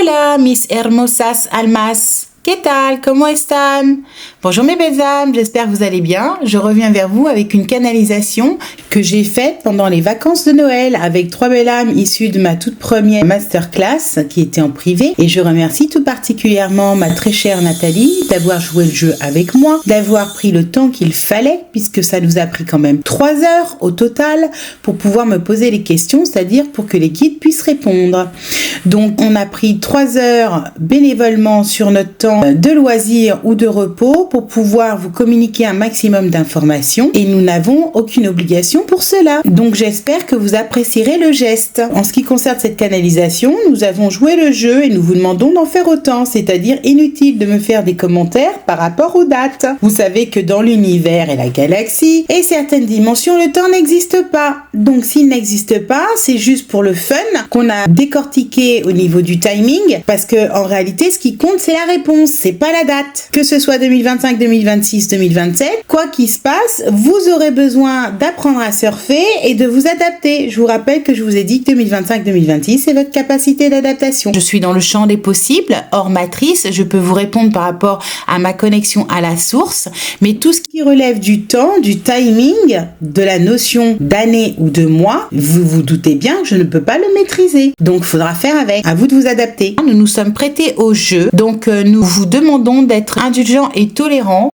Hola, mis hermosas almas. ¿Qué tal? ¿Cómo están? Bonjour mes belles âmes, j'espère que vous allez bien. Je reviens vers vous avec une canalisation que j'ai faite pendant les vacances de Noël avec 3 belles âmes issues de ma toute première masterclass qui était en privé. Et je remercie tout particulièrement ma très chère Nathalie d'avoir joué le jeu avec moi, d'avoir pris le temps qu'il fallait puisque ça nous a pris quand même 3 heures au total pour pouvoir me poser les questions, c'est-à-dire pour que les guides puissent répondre. Donc on a pris 3 heures bénévolement sur notre temps de loisirs ou de repos pour pouvoir vous communiquer un maximum d'informations et nous n'avons aucune obligation pour cela. Donc j'espère que vous apprécierez le geste. En ce qui concerne cette canalisation, nous avons joué le jeu et nous vous demandons d'en faire autant, c'est-à-dire inutile de me faire des commentaires par rapport aux dates. Vous savez que dans l'univers et la galaxie et certaines dimensions, le temps n'existe pas. Donc s'il n'existe pas, c'est juste pour le fun qu'on a décortiqué au niveau du timing parce que en réalité, ce qui compte, c'est la réponse. C'est pas la date. Que ce soit 2025, 2026, 2027, quoi qu'il se passe, vous aurez besoin d'apprendre à surfer et de vous adapter. Je vous rappelle que je vous ai dit que 2025, 2026, c'est votre capacité d'adaptation. Je suis dans le champ des possibles, hors matrice. Je peux vous répondre par rapport à ma connexion à la source, mais tout ce qui relève du temps, du timing, de la notion d'année ou de mois, vous vous doutez bien que je ne peux pas le maîtriser. Donc, il faudra faire avec. À vous de vous adapter. Nous nous sommes prêtés au jeu, donc nous vous demandons d'être indulgents et tolérants.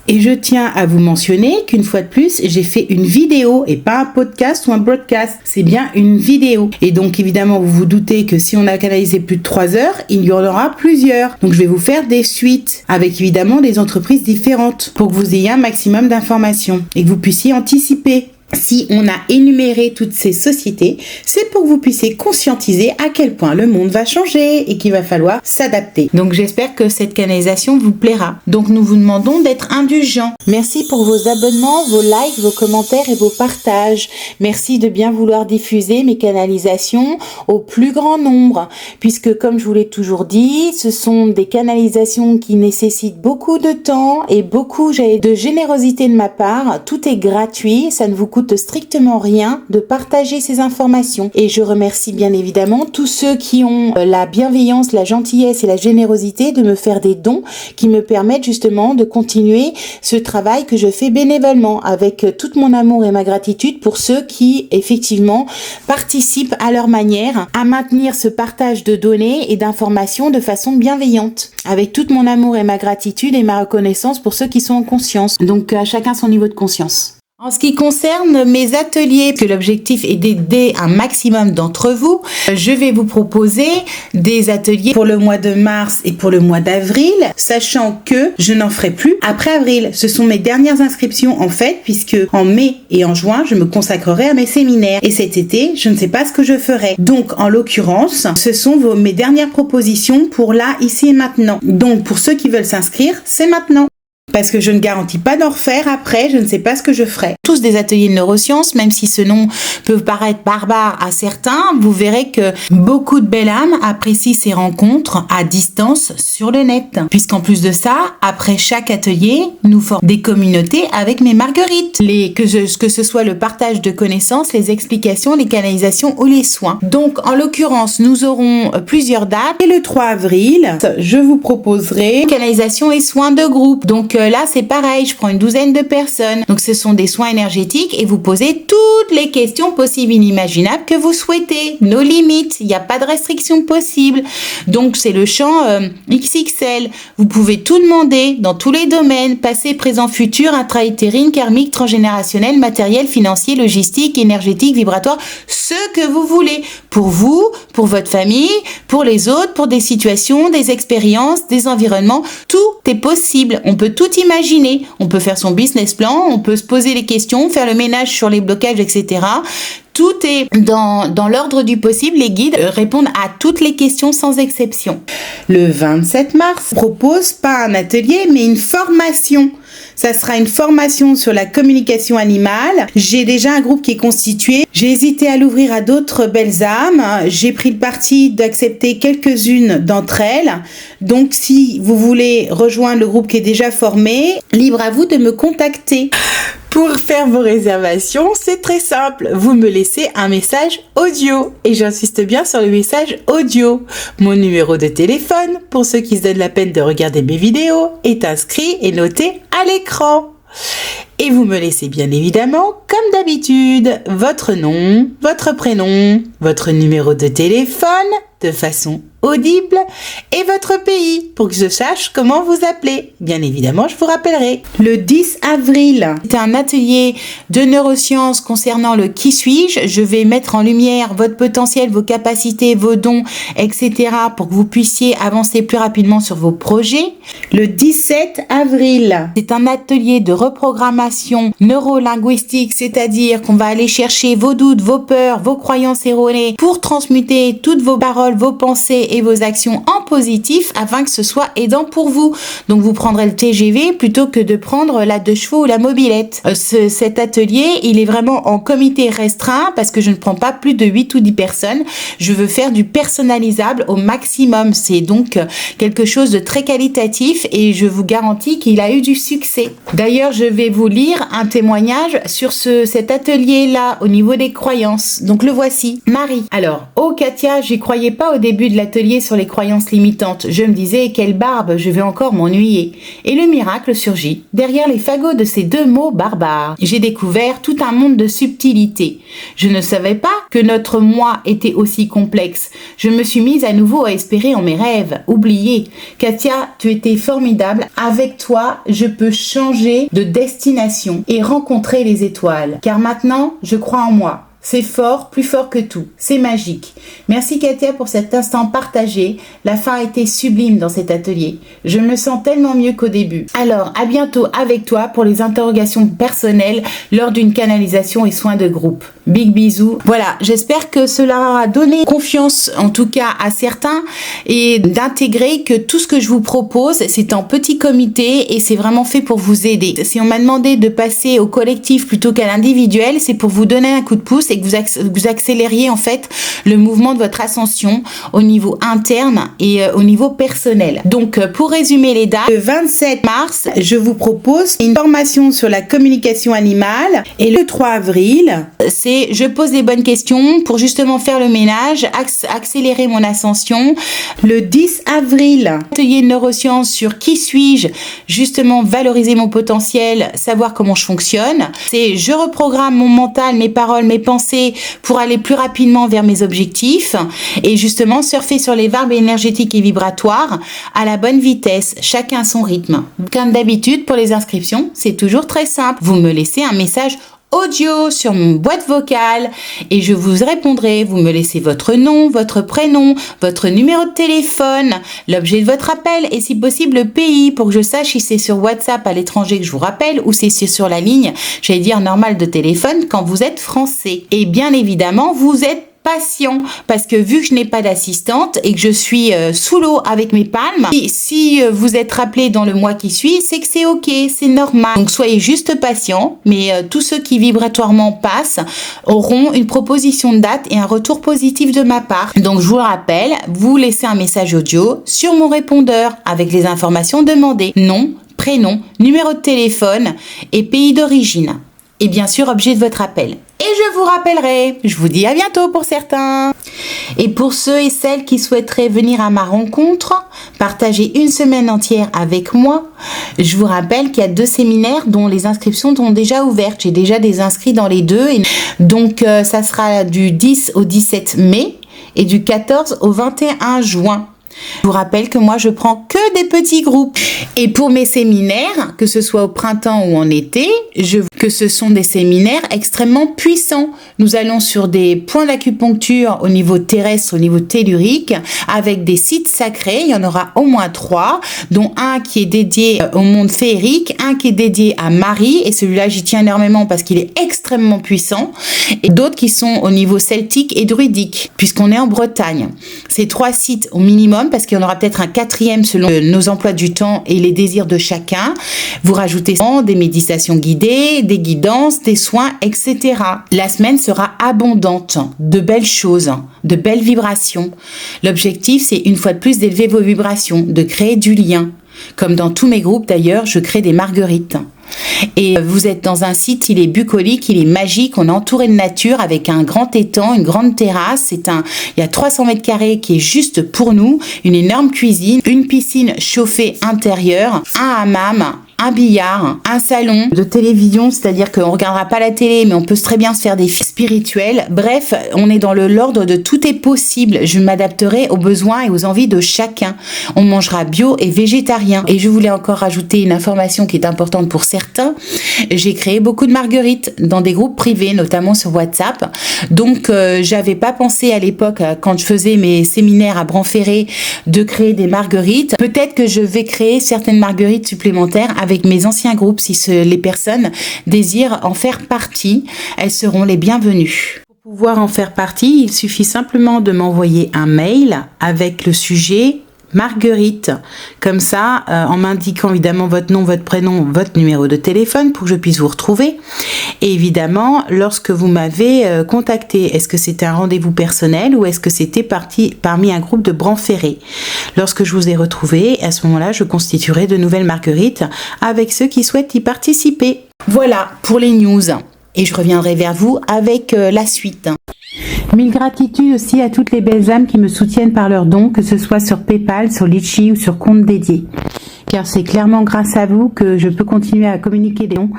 Et je tiens à vous mentionner qu'une fois de plus, j'ai fait une vidéo et pas un podcast ou un broadcast. C'est bien une vidéo. Et donc évidemment, vous vous doutez que si on a canalisé plus de 3 heures, il y en aura plusieurs. Donc je vais vous faire des suites avec évidemment des entreprises différentes pour que vous ayez un maximum d'informations et que vous puissiez anticiper. Si on a énuméré toutes ces sociétés, c'est pour que vous puissiez conscientiser à quel point le monde va changer et qu'il va falloir s'adapter. Donc j'espère que cette canalisation vous plaira. Donc nous vous demandons d'être indulgents. Merci pour vos abonnements, vos likes, vos commentaires et vos partages. Merci de bien vouloir diffuser mes canalisations au plus grand nombre. Puisque comme je vous l'ai toujours dit, ce sont des canalisations qui nécessitent beaucoup de temps et beaucoup de générosité de ma part. Tout est gratuit, ça ne vous coûte strictement rien de partager ces informations. Et je remercie bien évidemment tous ceux qui ont la bienveillance, la gentillesse et la générosité de me faire des dons qui me permettent justement de continuer ce travail que je fais bénévolement avec tout mon amour et ma gratitude pour ceux qui effectivement participent à leur manière à maintenir ce partage de données et d'informations de façon bienveillante. Avec tout mon amour et ma gratitude et ma reconnaissance pour ceux qui sont en conscience. Donc à chacun son niveau de conscience. En ce qui concerne mes ateliers, que l'objectif est d'aider un maximum d'entre vous, je vais vous proposer des ateliers pour le mois de mars et pour le mois d'avril, sachant que je n'en ferai plus après avril. Ce sont mes dernières inscriptions en fait, puisque en mai et en juin, je me consacrerai à mes séminaires. Et cet été, je ne sais pas ce que je ferai. Donc, en l'occurrence, ce sont mes dernières propositions pour là, ici et maintenant. Donc, pour ceux qui veulent s'inscrire, c'est maintenant. Parce que je ne garantis pas d'en refaire après, je ne sais pas ce que je ferai. Tous des ateliers de neurosciences, même si ce nom peut paraître barbare à certains, vous verrez que beaucoup de belles âmes apprécient ces rencontres à distance sur le net. Puisqu'en plus de ça, après chaque atelier, nous formons des communautés avec mes marguerites. Que ce soit le partage de connaissances, les explications, les canalisations ou les soins. Donc, en l'occurrence, nous aurons plusieurs dates. Et le 3 avril, je vous proposerai canalisation et soins de groupe. Donc, là, c'est pareil, je prends une douzaine de personnes. Donc, ce sont des soins énergétiques et vous posez toutes les questions possibles et inimaginables que vous souhaitez. Nos limites, il n'y a pas de restrictions possibles. Donc, c'est le champ XXL. Vous pouvez tout demander dans tous les domaines, passé, présent, futur, intra-utérine, karmique, transgénérationnel, matériel, financier, logistique, énergétique, vibratoire, ce que vous voulez. Pour vous, pour votre famille, pour les autres, pour des situations, des expériences, des environnements. Tout est possible. On peut tout imaginer. On peut faire son business plan, on peut se poser les questions, faire le ménage sur les blocages, etc. Tout est dans l'ordre du possible. Les guides répondent à toutes les questions sans exception. Le 27 mars, je propose pas un atelier, mais une formation. Ça sera une formation sur la communication animale. J'ai déjà un groupe qui est constitué. J'ai hésité à l'ouvrir à d'autres belles âmes. J'ai pris le parti d'accepter quelques-unes d'entre elles. Donc, si vous voulez rejoindre le groupe qui est déjà formé, libre à vous de me contacter. Pour faire vos réservations, c'est très simple. Vous me laissez un message audio. Et j'insiste bien sur le message audio. Mon numéro de téléphone, pour ceux qui se donnent la peine de regarder mes vidéos, est inscrit et noté à l'écran. Et vous me laissez bien évidemment, comme d'habitude, votre nom, votre prénom, votre numéro de téléphone, de façon audible, et votre pays, pour que je sache comment vous appeler. Bien évidemment, je vous rappellerai. Le 10 avril, c'est un atelier de neurosciences concernant le qui suis-je. Je vais mettre en lumière votre potentiel, vos capacités, vos dons, etc. pour que vous puissiez avancer plus rapidement sur vos projets. Le 17 avril, c'est un atelier de reprogrammation neurolinguistique, c'est-à-dire qu'on va aller chercher vos doutes, vos peurs, vos croyances erronées pour transmuter toutes vos paroles, vos pensées et vos actions en positif afin que ce soit aidant pour vous. Donc vous prendrez le TGV plutôt que de prendre la 2 chevaux ou la mobilette. Cet atelier, il est vraiment en comité restreint parce que je ne prends pas plus de 8 ou 10 personnes. Je veux faire du personnalisable au maximum. C'est donc quelque chose de très qualitatif et je vous garantis qu'il a eu du succès. D'ailleurs, je vais vous lire un témoignage sur cet atelier-là au niveau des croyances. Donc le voici. Marie. Alors, Katia, j'y croyais pas au début de l'atelier sur les croyances limitantes. Je me disais, quelle barbe, je vais encore m'ennuyer. Et le miracle surgit. Derrière les fagots de ces 2 mots barbares, j'ai découvert tout un monde de subtilité. Je ne savais pas que notre moi était aussi complexe. Je me suis mise à nouveau à espérer en mes rêves. Oubliez. Katia, tu étais formidable. Avec toi, je peux changer de destination et rencontrer les étoiles. Car maintenant, je crois en moi. C'est fort, plus fort que tout. C'est magique. Merci Katia pour cet instant partagé. La fin a été sublime dans cet atelier. Je me sens tellement mieux qu'au début. Alors, à bientôt avec toi pour les interrogations personnelles lors d'une canalisation et soins de groupe. Big bisous. Voilà, j'espère que cela a donné confiance, en tout cas à certains, et d'intégrer que tout ce que je vous propose, c'est en petit comité et c'est vraiment fait pour vous aider. Si on m'a demandé de passer au collectif plutôt qu'à l'individuel, c'est pour vous donner un coup de pouce et que vous accélériez en fait le mouvement de votre ascension au niveau interne et au niveau personnel. Donc pour résumer les dates, le 27 mars, je vous propose une formation sur la communication animale et le 3 avril, c'est je pose les bonnes questions pour justement faire le ménage, accélérer mon ascension. Le 10 avril, atelier de neurosciences sur qui suis-je, justement valoriser mon potentiel, savoir comment je fonctionne. C'est je reprogramme mon mental, mes paroles, mes pensées pour aller plus rapidement vers mes objectifs et justement surfer sur les varbes énergétiques et vibratoires à la bonne vitesse, chacun à son rythme. Comme d'habitude pour les inscriptions, c'est toujours très simple. Vous me laissez un message audio sur mon boîte vocale et je vous répondrai. Vous me laissez votre nom, votre prénom, votre numéro de téléphone, l'objet de votre appel et si possible le pays pour que je sache si c'est sur WhatsApp à l'étranger que je vous rappelle ou si c'est sur la ligne, j'allais dire normale de téléphone quand vous êtes français. Et bien évidemment, vous êtes patient parce que vu que je n'ai pas d'assistante et que je suis sous l'eau avec mes palmes, si vous êtes rappelé dans le mois qui suit, c'est que c'est ok, c'est normal. Donc soyez juste patient, mais tous ceux qui vibratoirement passent auront une proposition de date et un retour positif de ma part. Donc je vous le rappelle, vous laissez un message audio sur mon répondeur avec les informations demandées, nom, prénom, numéro de téléphone et pays d'origine. Et bien sûr, objet de votre appel. Et je vous rappellerai. Je vous dis à bientôt pour certains. Et pour ceux et celles qui souhaiteraient venir à ma rencontre, partager une semaine entière avec moi, je vous rappelle qu'il y a 2 séminaires dont les inscriptions sont déjà ouvertes. J'ai déjà des inscrits dans les 2. Et donc, ça sera du 10 au 17 mai et du 14 au 21 juin. Je vous rappelle que moi je prends que des petits groupes et pour mes séminaires, que ce soit au printemps ou en été, que ce sont des séminaires extrêmement puissants. Nous allons sur des points d'acupuncture au niveau terrestre, au niveau tellurique, avec des sites sacrés. Il y en aura au moins 3, dont un qui est dédié au monde féerique, un qui est dédié à Marie et celui-là j'y tiens énormément parce qu'il est extrêmement puissant et d'autres qui sont au niveau celtique et druidique puisqu'on est en Bretagne. Ces 3 sites au minimum parce qu'il y en aura peut-être un 4e selon nos emplois du temps et les désirs de chacun. Vous rajoutez des méditations guidées, des guidances, des soins, etc. La semaine sera abondante de belles choses, de belles vibrations. L'objectif, c'est une fois de plus d'élever vos vibrations, de créer du lien. Comme dans tous mes groupes d'ailleurs, je crée des marguerites. Et vous êtes dans un site, il est bucolique, il est magique, on est entouré de nature avec un grand étang, une grande terrasse. Il y a 300 mètres carrés qui est juste pour nous, une énorme cuisine, une piscine chauffée intérieure, un hammam, un billard, un salon de télévision, c'est-à-dire qu'on ne regardera pas la télé, mais on peut très bien se faire des films spirituels. Bref, on est dans l'ordre de tout est possible. Je m'adapterai aux besoins et aux envies de chacun. On mangera bio et végétarien. Et je voulais encore rajouter une information qui est importante pour certains. J'ai créé beaucoup de marguerites dans des groupes privés, notamment sur WhatsApp. Donc, j'avais pas pensé à l'époque, quand je faisais mes séminaires à Branferré, de créer des marguerites. Peut-être que je vais créer certaines marguerites supplémentaires avec mes anciens groupes si les personnes désirent en faire partie. Elles seront les bienvenues. Pour pouvoir en faire partie, il suffit simplement de m'envoyer un mail avec le sujet Marguerite, comme ça, en m'indiquant évidemment votre nom, votre prénom, votre numéro de téléphone pour que je puisse vous retrouver. Et évidemment, lorsque vous m'avez contacté, est-ce que c'était un rendez-vous personnel ou est-ce que c'était parmi un groupe de Branferré? Lorsque je vous ai retrouvé, à ce moment-là, je constituerai de nouvelles marguerites avec ceux qui souhaitent y participer. Voilà pour les news. Et je reviendrai vers vous avec la suite. Mille gratitudes aussi à toutes les belles âmes qui me soutiennent par leurs dons, que ce soit sur PayPal, sur Litchi ou sur compte dédié. Car c'est clairement grâce à vous que je peux continuer à communiquer des dons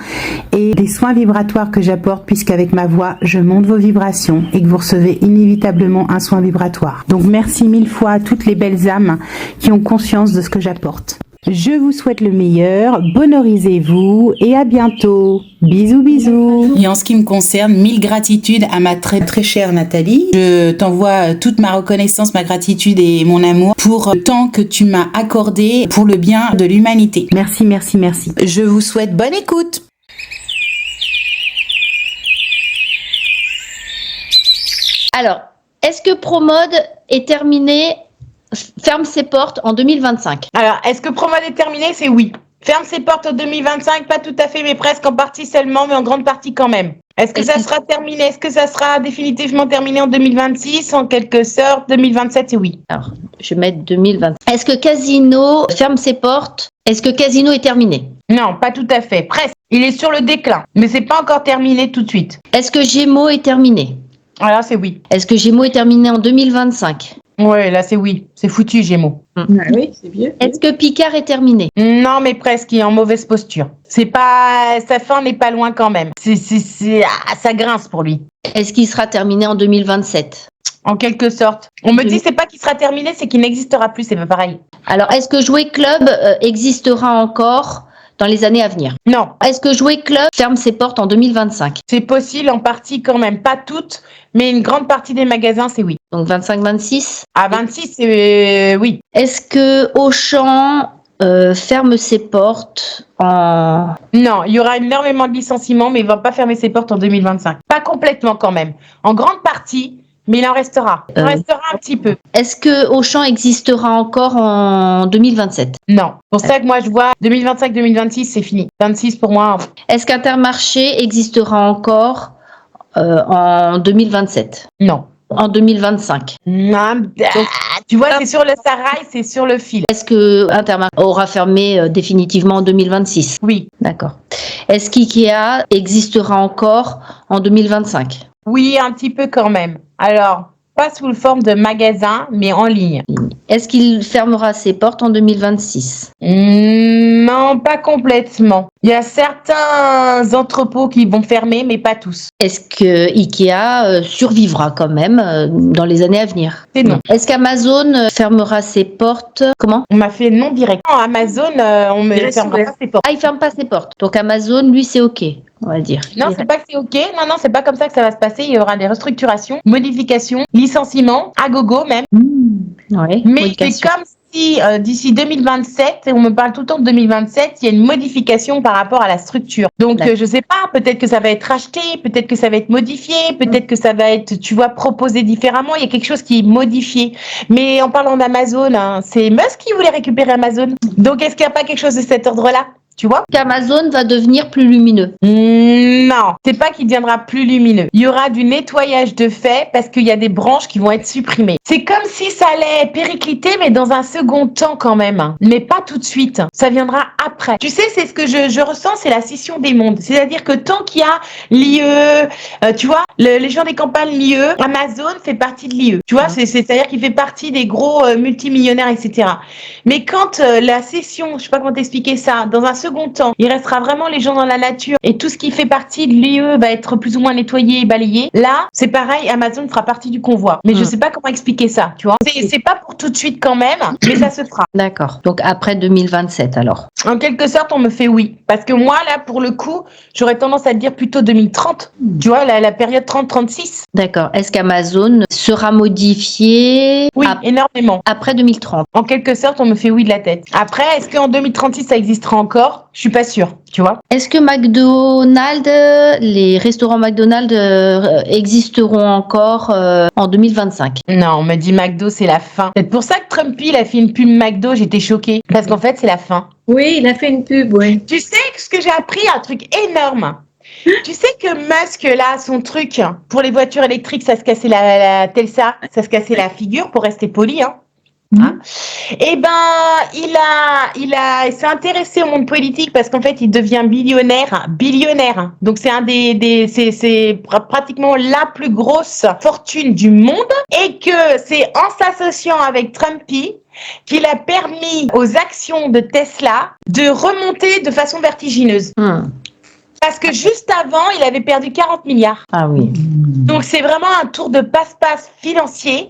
et des soins vibratoires que j'apporte, puisqu'avec ma voix, je monte vos vibrations et que vous recevez inévitablement un soin vibratoire. Donc merci mille fois à toutes les belles âmes qui ont conscience de ce que j'apporte. Je vous souhaite le meilleur, bonorisez-vous et à bientôt. Bisous, bisous. Et en ce qui me concerne, mille gratitudes à ma très très chère Nathalie. Je t'envoie toute ma reconnaissance, ma gratitude et mon amour pour le temps que tu m'as accordé pour le bien de l'humanité. Merci, merci, merci. Je vous souhaite bonne écoute. Alors, est-ce que ProMode est terminé, ferme ses portes en 2025? Alors, est-ce que ProMode est terminé? C'est oui. Ferme ses portes en 2025, pas tout à fait, mais presque en partie seulement, mais en grande partie quand même. Est-ce que ça sera terminé? Est-ce que ça sera définitivement terminé en 2026? En quelque sorte, 2027, c'est oui. Alors, je vais mettre 2025. Est-ce que Casino ferme ses portes? Est-ce que Casino est terminé? Non, pas tout à fait. Presque. Il est sur le déclin, mais c'est pas encore terminé tout de suite. Est-ce que Gémeaux est terminé? Alors, c'est oui. Est-ce que Gémeaux est terminé en 2025? Ouais, là, c'est oui. C'est foutu, Gémeaux. Oui, c'est bien. Est-ce que Picard est terminé? Non, mais presque. Il est en mauvaise posture. C'est pas, sa fin n'est pas loin quand même. Ça grince pour lui. Est-ce qu'il sera terminé en 2027? En quelque sorte. On me dit, c'est pas qu'il sera terminé, c'est qu'il n'existera plus. C'est pas pareil. Alors, est-ce que Jouer Club existera encore dans les années à venir? Non. Est-ce que Jouer Club ferme ses portes en 2025? C'est possible en partie quand même. Pas toutes, mais une grande partie des magasins, c'est oui. Donc 25-26? À 26, c'est oui. Est-ce que Auchan ferme ses portes en... Non, il y aura énormément de licenciements, mais il ne va pas fermer ses portes en 2025. Pas complètement quand même. En grande partie, mais il en restera. Il en restera un petit peu. Est-ce que Auchan existera encore en 2027? Non. Pour ça que moi, je vois 2025-2026, c'est fini. 26 pour moi. Est-ce qu'Intermarché existera encore en 2027? Non. En 2025? Non. Tu vois, c'est sur le Sarail, c'est sur le fil. Est-ce que Intermarché aura fermé définitivement en 2026? Oui. D'accord. Est-ce qu'IKEA existera encore en 2025? Oui, un petit peu quand même. Alors, pas sous forme de magasin, mais en ligne. Est-ce qu'il fermera ses portes en 2026? Non, pas complètement. Il y a certains entrepôts qui vont fermer, mais pas tous. Est-ce que Ikea survivra quand même dans les années à venir? C'est non. Est-ce qu'Amazon fermera ses portes? Comment? On m'a fait non direct. Amazon, on me fermera pas ses portes. Ah, il ferme pas ses portes. Donc Amazon, lui, c'est OK, on va dire. Non, c'est pas que c'est OK. Non, c'est pas comme ça que ça va se passer. Il y aura des restructurations, modifications, licenciements, à gogo même. Ouais, mais c'est comme si d'ici 2027, et on me parle tout le temps de 2027, il y a une modification par rapport à la structure. Donc, je sais pas, peut-être que ça va être racheté, peut-être que ça va être modifié, peut-être que ça va être, tu vois, proposé différemment. Il y a quelque chose qui est modifié. Mais en parlant d'Amazon, c'est Musk qui voulait récupérer Amazon. Donc, est-ce qu'il n'y a pas quelque chose de cet ordre-là? tu vois. qu'Amazon va devenir plus lumineux. Non, c'est pas qu'il deviendra plus lumineux. Il y aura du nettoyage de fait parce qu'il y a des branches qui vont être supprimées. C'est comme si ça allait péricliter, mais dans un second temps quand même. Mais pas tout de suite. Ça viendra après. Tu sais, c'est ce que je ressens, c'est la scission des mondes. C'est-à-dire que tant qu'il y a l'IE, tu vois, les gens des campagnes l'IE, Amazon fait partie de l'IE. Tu vois, c'est-à-dire qu'il fait partie des gros multimillionnaires, etc. Mais quand la scission, je sais pas comment t'expliquer ça, dans un second temps, il restera vraiment les gens dans la nature et tout ce qui fait partie de l'IE va être plus ou moins nettoyé et balayé. Là, c'est pareil, Amazon fera partie du convoi. Mais je sais pas comment expliquer ça, tu vois. C'est pas pour tout de suite quand même, mais ça se fera. D'accord. Donc après 2027 alors. En quelque sorte, on me fait oui. Parce que moi, là, pour le coup, j'aurais tendance à dire plutôt 2030. Tu vois, la période 30-36. D'accord. Est-ce qu'Amazon sera modifié Oui, énormément. après 2030? En quelque sorte, on me fait oui de la tête. Après, est-ce qu'en 2036, ça existera encore? Je suis pas sûre, tu vois. Est-ce que McDonald's, les restaurants McDonald's existeront encore en 2025? Non, on me dit McDo, c'est la fin. C'est pour ça que Trump, il a fait une pub McDo, j'étais choquée. Parce qu'en fait, c'est la fin. Oui, il a fait une pub, oui. Tu sais ce que j'ai appris, un truc énorme. Tu sais que Musk, là, son truc pour les voitures électriques, ça se cassait la Tesla, ça se cassait la figure, pour rester poli, hein. Hein? Eh ben, il s'est intéressé au monde politique parce qu'en fait, il devient billionnaire. Donc, c'est c'est pratiquement la plus grosse fortune du monde et que c'est en s'associant avec Trumpy qu'il a permis aux actions de Tesla de remonter de façon vertigineuse. Parce que juste avant, il avait perdu 40 milliards. Ah oui. Donc, c'est vraiment un tour de passe-passe financier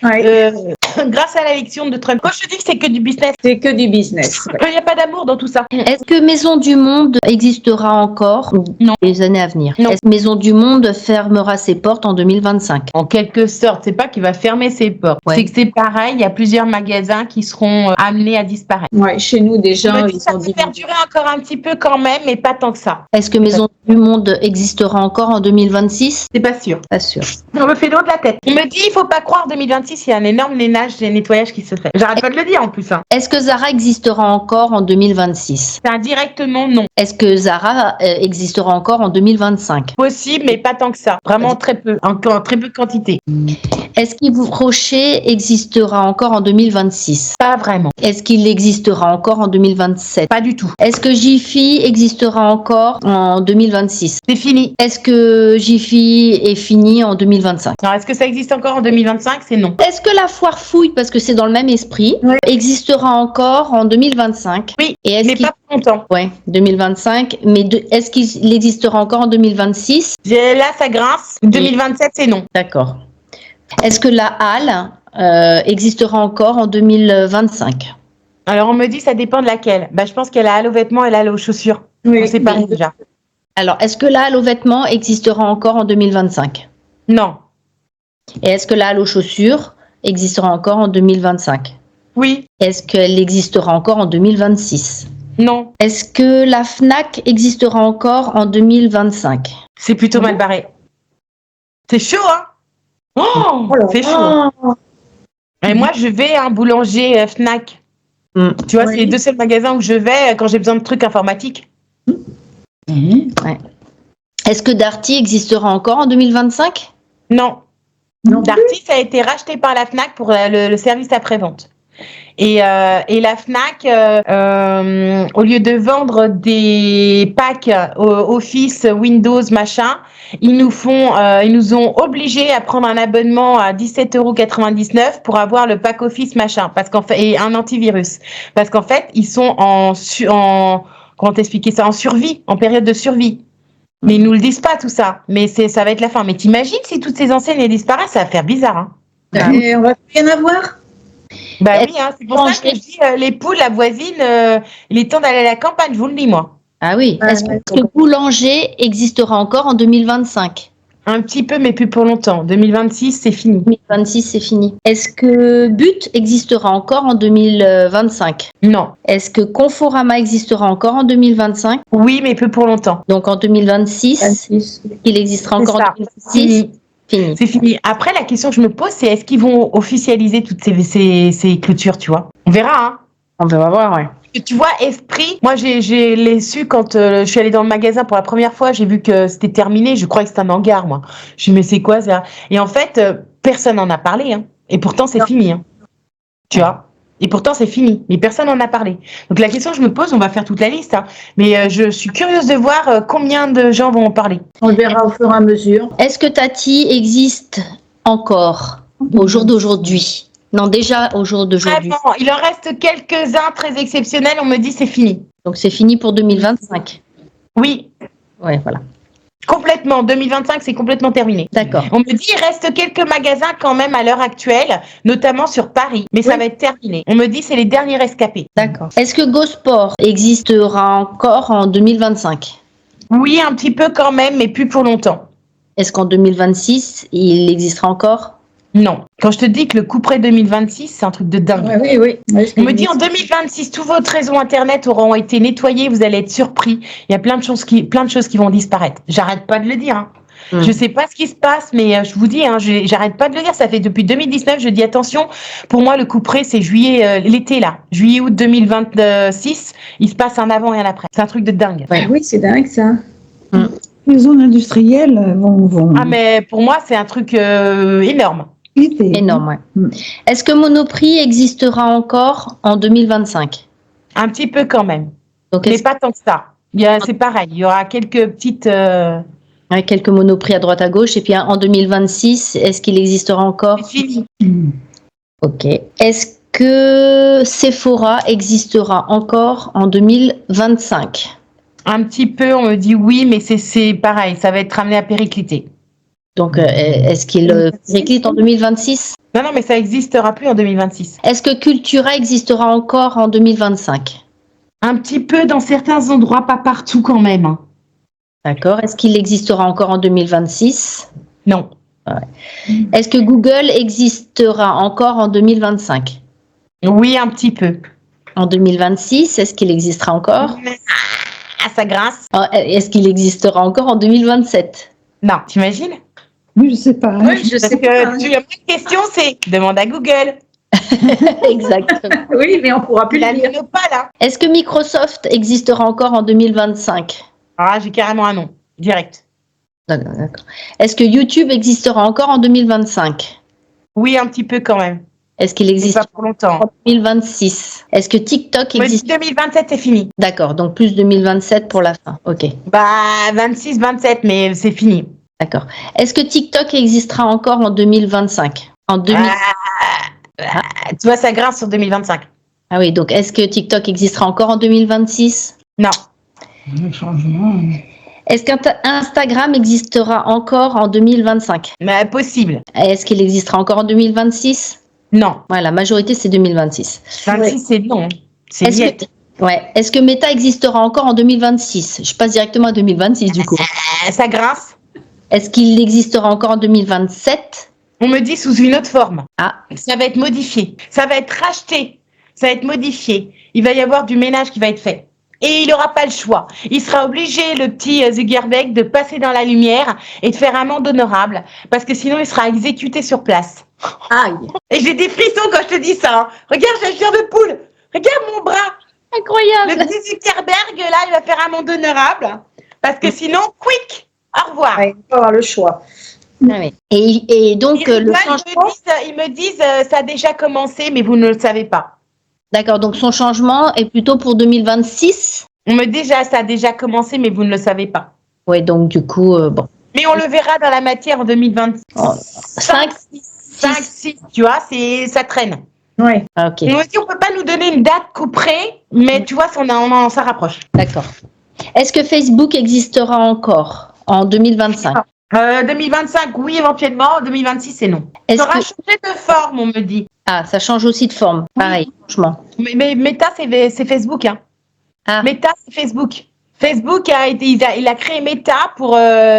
grâce à l'élection de Trump. Moi, je te dis que c'est que du business. C'est que du business. Il n'y a pas d'amour dans tout ça. Est-ce que Maison du Monde existera encore Non. les années à venir? Non. Est-ce que Maison du Monde fermera ses portes en 2025? En quelque sorte, c'est pas qu'il va fermer ses portes. Ouais. C'est que c'est pareil, il y a plusieurs magasins qui seront amenés à disparaître. Ouais, chez nous, déjà, Mais ça peut perdurer encore un petit peu quand même, mais pas tant que ça. Est-ce que Maison du Monde existera encore en 2026? C'est pas sûr. Pas sûr. On me fait l'eau de la tête. On me dit, il faut pas croire 2026, il y a un énorme nettoyage qui se fait. J'arrête pas de le dire en plus. Hein. Est-ce que Zara existera encore en 2026? C'est indirectement non. Est-ce que Zara existera encore en 2025? Possible, mais pas tant que ça. Vraiment très peu. Encore très peu de quantité. Est-ce qu'Yves Rocher existera encore en 2026? Pas vraiment. Est-ce qu'il existera encore en 2027? Pas du tout. Est-ce que Jiffy existera encore en 2026? C'est fini. Est-ce que Jiffy est fini en 2025? Alors, est-ce que ça existe encore en 2025? C'est non. Est-ce que la foire fouille, parce que c'est dans le même esprit, existera encore en 2025? Oui, Et est-ce mais qu'il... pas pour longtemps. Ouais, 2025. Mais est-ce qu'il existera encore en 2026? Là, ça grince. 2027, c'est non. D'accord. Est-ce que la halle existera encore en 2025? Alors, on me dit, ça dépend de laquelle. Bah, je pense qu'elle a halle aux vêtements et la halle aux chaussures. Oui. On sait pas déjà. Alors, est-ce que la halle aux vêtements existera encore en 2025? Non. Et est-ce que la halle aux chaussures existera encore en 2025? Oui. Est-ce qu'elle existera encore en 2026? Non. Est-ce que la Fnac existera encore en 2025? C'est plutôt mal barré. C'est chaud, hein? Oh, c'est chaud. Hein. Et moi, je vais à un boulanger Fnac. Tu vois, c'est les deux seuls magasins où je vais quand j'ai besoin de trucs informatiques. Ouais. Est-ce que Darty existera encore en 2025? Non. Darty, ça a été racheté par la Fnac pour le service après-vente. Et la Fnac, au lieu de vendre des packs Office, Windows, machin, ils nous ont obligés à prendre un abonnement à 17,99 € pour avoir le pack Office, machin, parce qu'en fait, et un antivirus. Parce qu'en fait, ils sont comment t'expliquer ça, en survie, en période de survie. Mais ils nous le disent pas tout ça. Mais ça va être la fin. Mais t'imagines si toutes ces enseignes elles disparaissent, ça va faire bizarre. Hein. Et on va rien avoir. Bah oui, hein, c'est pour ça que je dis les poules, la voisine, il est temps d'aller à la campagne, je vous le dis moi. Ah oui. Est-ce que Boulanger existera encore en 2025? Un petit peu, mais plus pour longtemps. 2026, c'est fini. 2026, c'est fini. Est-ce que But existera encore en 2025? Non. Est-ce que Conforama existera encore en 2025? Oui, mais peu pour longtemps. Donc en 2026, il existera encore en 2026? Fini. C'est fini. Après, la question que je me pose, c'est est-ce qu'ils vont officialiser toutes ces clôtures, tu vois? On verra, hein. On va voir, ouais. Tu vois, esprit, moi j'ai l'ai su quand je suis allée dans le magasin pour la première fois, j'ai vu que c'était terminé, je croyais que c'était un hangar, moi. Je me suis dit, mais c'est quoi ça? Et en fait, personne n'en a parlé, hein. Et pourtant, c'est fini, hein. Tu vois? Et pourtant, c'est fini, mais personne n'en a parlé. Donc la question que je me pose, on va faire toute la liste, hein, mais je suis curieuse de voir combien de gens vont en parler. On le verra au fur et à mesure. Est-ce que Tati existe encore au jour d'aujourd'hui? Non, déjà au jour d'aujourd'hui. Vraiment, il en reste quelques-uns très exceptionnels, on me dit c'est fini. Donc c'est fini pour 2025. Oui, Ouais, voilà. complètement. 2025, c'est complètement terminé. D'accord. On me dit il reste quelques magasins quand même à l'heure actuelle, notamment sur Paris, mais ça va être terminé. On me dit c'est les derniers rescapés. D'accord. Est-ce que GoSport existera encore en 2025? Oui, un petit peu quand même, mais plus pour longtemps. Est-ce qu'en 2026, il existera encore? Non. Quand je te dis que le couperet 2026, c'est un truc de dingue. Ouais, oui. On me dit en 2026, tous vos réseaux internet auront été nettoyés, vous allez être surpris. Il y a plein de choses qui vont disparaître. J'arrête pas de le dire, hein. Je sais pas ce qui se passe, mais je vous dis, hein, j'arrête pas de le dire. Ça fait depuis 2019, je dis attention. Pour moi, le couperet, c'est juillet, l'été là, juillet-août 2026. Il se passe un avant et un après. C'est un truc de dingue. Ouais. Oui, c'est dingue ça. Les zones industrielles vont Ah mais pour moi, c'est un truc énorme. quitter. Énorme, ouais. Est-ce que Monoprix existera encore en 2025? Un petit peu quand même, Donc, mais est-ce pas tant que ça. C'est pareil. Il y aura quelques petites. qu'il y a quelques Monoprix à droite à gauche? Et puis en 2026, est-ce qu'il existera encore? C'est fini. Ok. Est-ce que Sephora existera encore en 2025? Un petit peu, on me dit oui, mais c'est pareil. Ça va être ramené à péricliter. Donc, est-ce qu'il périclite en 2026? Non, mais ça n'existera plus en 2026. Est-ce que Cultura existera encore en 2025? Un petit peu dans certains endroits, pas partout quand même, hein. D'accord. Est-ce qu'il existera encore en 2026? Non. Est-ce que Google existera encore en 2025? Oui, un petit peu. En 2026, est-ce qu'il existera encore? Ah, ça grince. Est-ce qu'il existera encore en 2027? Non, t'imagines? Oui, je sais pas. Oui, je Parce sais que pas. la question, c'est demande à Google. Exactement. Oui, mais on pourra plus Il a le le dire. pas là. Est-ce que Microsoft existera encore en 2025? Ah, j'ai carrément un nom, direct. D'accord. Est-ce que YouTube existera encore en 2025? Oui, un petit peu quand même. Est-ce qu'il C'est existe pas pour longtemps. en 2026? Est-ce que TikTok On me dit existe? 2027, c'est fini. D'accord, donc plus 2027 pour la fin. Ok, Bah, 26, 27, mais c'est fini. d'accord. Est-ce que TikTok existera encore en 2025? En 2000... Tu vois, ça grince sur 2025. Ah oui, donc est-ce que TikTok existera encore en 2026? Non. Le changement. Est-ce qu'Instagram existera encore en 2025? Mais possible. Est-ce qu'il existera encore en 2026? Non. Ouais, la majorité, c'est 2026. 26, c'est non. C'est Est-ce liette. est-ce que Meta existera encore en 2026? Je passe directement à 2026 du coup. Ça grince. Est-ce qu'il existera encore en 2027? On me dit sous une autre forme. Ah, Ça va être modifié. Ça va être racheté. Ça va être modifié. Il va y avoir du ménage qui va être fait. Et il n'aura pas le choix. Il sera obligé, le petit Zuckerberg, de passer dans la lumière et de faire un amende honorable. Parce que sinon, il sera exécuté sur place. Aïe. Et j'ai des frissons quand je te dis ça, hein. Regarde, j'ai un chair de poule. Regarde mon bras. Le incroyable! petit Zuckerberg, là, il va faire un amende honorable. Parce que sinon, quick. Au revoir. Ouais, il faut avoir le choix. Ah oui. Et donc, Ils le rigolent, changement. ils me disent, ça a déjà commencé, mais vous ne le savez pas. D'accord, donc son changement est plutôt pour 2026? On me dit déjà, ça a déjà commencé, mais vous ne le savez pas. Ouais, donc du coup, bon. Mais on le verra dans la matière en 2025. Oh, 5? 5, 6, tu vois, ça traîne. Ouais. Ah, ok, On me dit, on peut pas nous donner une date coupée, mais tu vois, ça rapproche. d'accord. Est-ce que Facebook existera encore en 2025? 2025, oui, éventuellement. 2026, c'est non. Ça Est-ce aura que... changé de forme, on me dit. Ah, ça change aussi de forme. Pareil, franchement. Mais Meta, c'est Facebook, hein. Ah, Meta, c'est Facebook. Facebook il a créé Meta pour,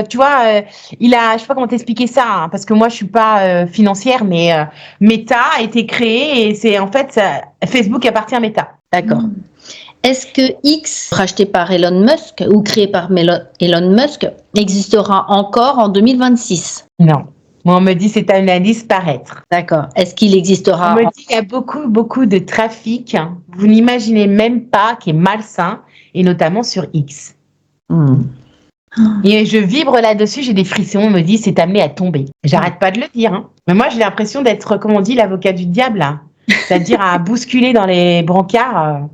tu vois, je sais pas comment t'expliquer ça, hein, parce que moi je suis pas financière, mais Meta a été créé et c'est en fait Facebook appartient à Meta. d'accord. Est-ce que X, racheté par Elon Musk ou créé par Elon Musk, existera encore en 2026? Non, Moi, on me dit c'est amené à disparaître. D'accord. Est-ce qu'il existera On me dit qu'il y a beaucoup, beaucoup de trafic. Vous n'imaginez même pas, qui est malsain, et notamment sur X. Et je vibre là-dessus, j'ai des frissons. On me dit c'est amené à tomber. J'arrête pas de le dire. Hein. Mais moi, j'ai l'impression d'être, comme on dit, l'avocat du diable. Là. C'est-à-dire à bousculer dans les brancards.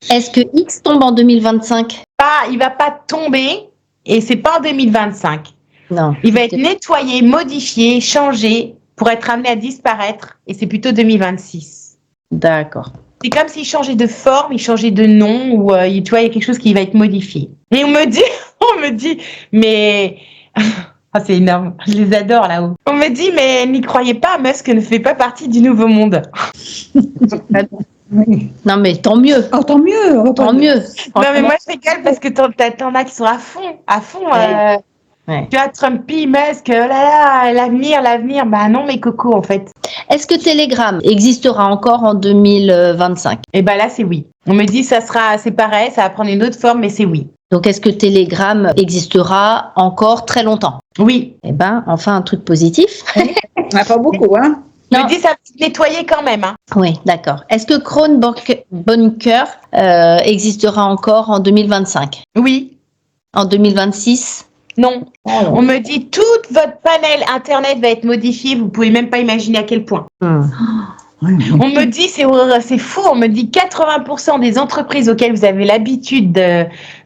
Est-ce que X tombe en 2025? Il va pas tomber, et c'est pas en 2025. Non. Il va être nettoyé, modifié, changé pour être amené à disparaître, et c'est plutôt 2026. D'accord. C'est comme s'il changeait de forme, il changeait de nom, ou tu vois, il y a quelque chose qui va être modifié. Et on me dit, mais c'est énorme, je les adore là-haut. On me dit, mais n'y croyez pas, Musk ne fait pas partie du nouveau monde. Oui. Non, mais tant mieux. Oh, tant mieux. Oh, Tant mieux. Non, mais moi je rigole parce que t'en as qui sont à fond. Ouais. Tu vois, Trumpy, Musk, oh là là, l'avenir. Bah non, mes cocos, en fait. Est-ce que Telegram existera encore en 2025? Et bah là, c'est oui. On me dit, c'est pareil, ça va prendre une autre forme, mais c'est oui. Donc, est-ce que Telegram existera encore très longtemps? Oui. Eh ben, enfin, un truc positif. On n'a pas beaucoup, hein. On Non. me dit, ça va se nettoyer quand même. Hein. Oui, d'accord. Est-ce que Crohn Bunker existera encore en 2025? Oui. En 2026? Non. On me dit, tout votre panel Internet va être modifié, vous pouvez même pas imaginer à quel point. Oui. On me dit, c'est fou, on me dit 80% des entreprises auxquelles vous avez l'habitude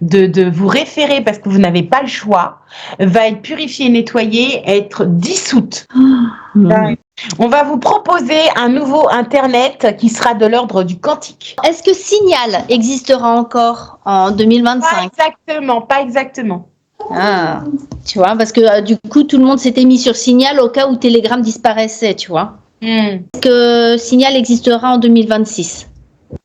de vous référer parce que vous n'avez pas le choix, va être purifiée, nettoyée, être dissoute. On va vous proposer un nouveau Internet qui sera de l'ordre du quantique. Est-ce que Signal existera encore en 2025? Pas exactement. Ah, tu vois, parce que du coup, tout le monde s'était mis sur Signal au cas où Telegram disparaissait, tu vois. Est-ce que Signal existera en 2026?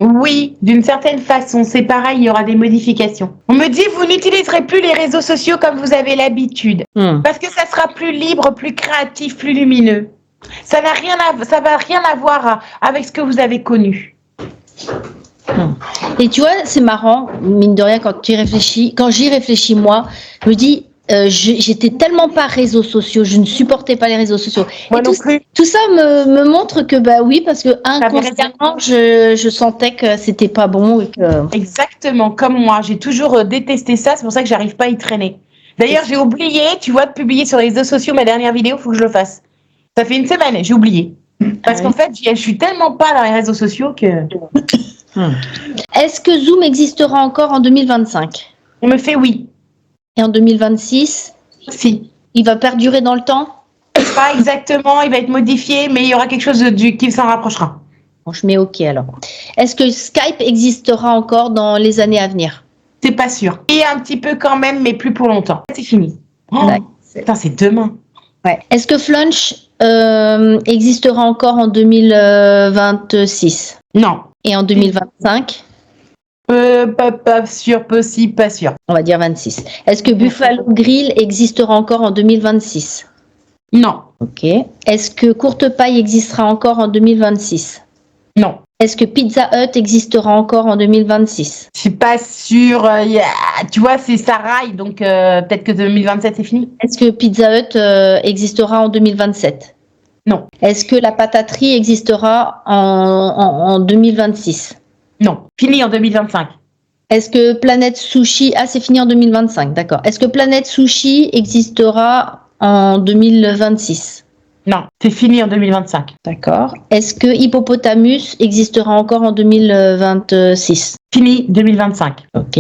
Oui, d'une certaine façon, c'est pareil, il y aura des modifications. On me dit, vous n'utiliserez plus les réseaux sociaux comme vous avez l'habitude, parce que ça sera plus libre, plus créatif, plus lumineux. Ça va rien à voir avec ce que vous avez connu. Et tu vois, c'est marrant, mine de rien, quand j'y réfléchis, moi, je me dis, j'étais tellement pas réseaux sociaux, je ne supportais pas les réseaux sociaux. Moi Et non plus. tout ça me montre que, bah oui, parce que inconsciemment, je sentais que c'était pas bon. Et que... Exactement, comme moi, j'ai toujours détesté ça, c'est pour ça que j'arrive pas à y traîner. D'ailleurs, j'ai oublié, tu vois, de publier sur les réseaux sociaux ma dernière vidéo, il faut que je le fasse. Ça fait une semaine, j'ai oublié. Parce qu'en fait, je suis tellement pas dans les réseaux sociaux que... Est-ce que Zoom existera encore en 2025? On me fait oui. Et en 2026? Si. Il va perdurer dans le temps? Pas exactement, il va être modifié, mais il y aura quelque chose qui s'en rapprochera. Bon, je mets OK alors. Est-ce que Skype existera encore dans les années à venir? C'est pas sûr. Et un petit peu quand même, mais plus pour longtemps. C'est fini. Oh, putain, c'est demain. Ouais. Est-ce que Flunch existera encore en 2026? Non. Et en 2025? Pas sûr, possible, pas sûr. On va dire 26. Est-ce que Buffalo Grill existera encore en 2026? Non. OK. Est-ce que Courte Paille existera encore en 2026? Non. Est-ce que Pizza Hut existera encore en 2026? Je suis pas sûre. Tu vois, c'est ça raille, donc peut-être que 2027 c'est fini. Est-ce que Pizza Hut existera en 2027? Non. Est-ce que la pataterie existera en 2026? Non. Fini en 2025. Est-ce que Planète Sushi... Ah, c'est fini en 2025, d'accord. Est-ce que Planète Sushi existera en 2026? Non, c'est fini en 2025. D'accord. Est-ce que Hippopotamus existera encore en 2026? Fini 2025. Ok.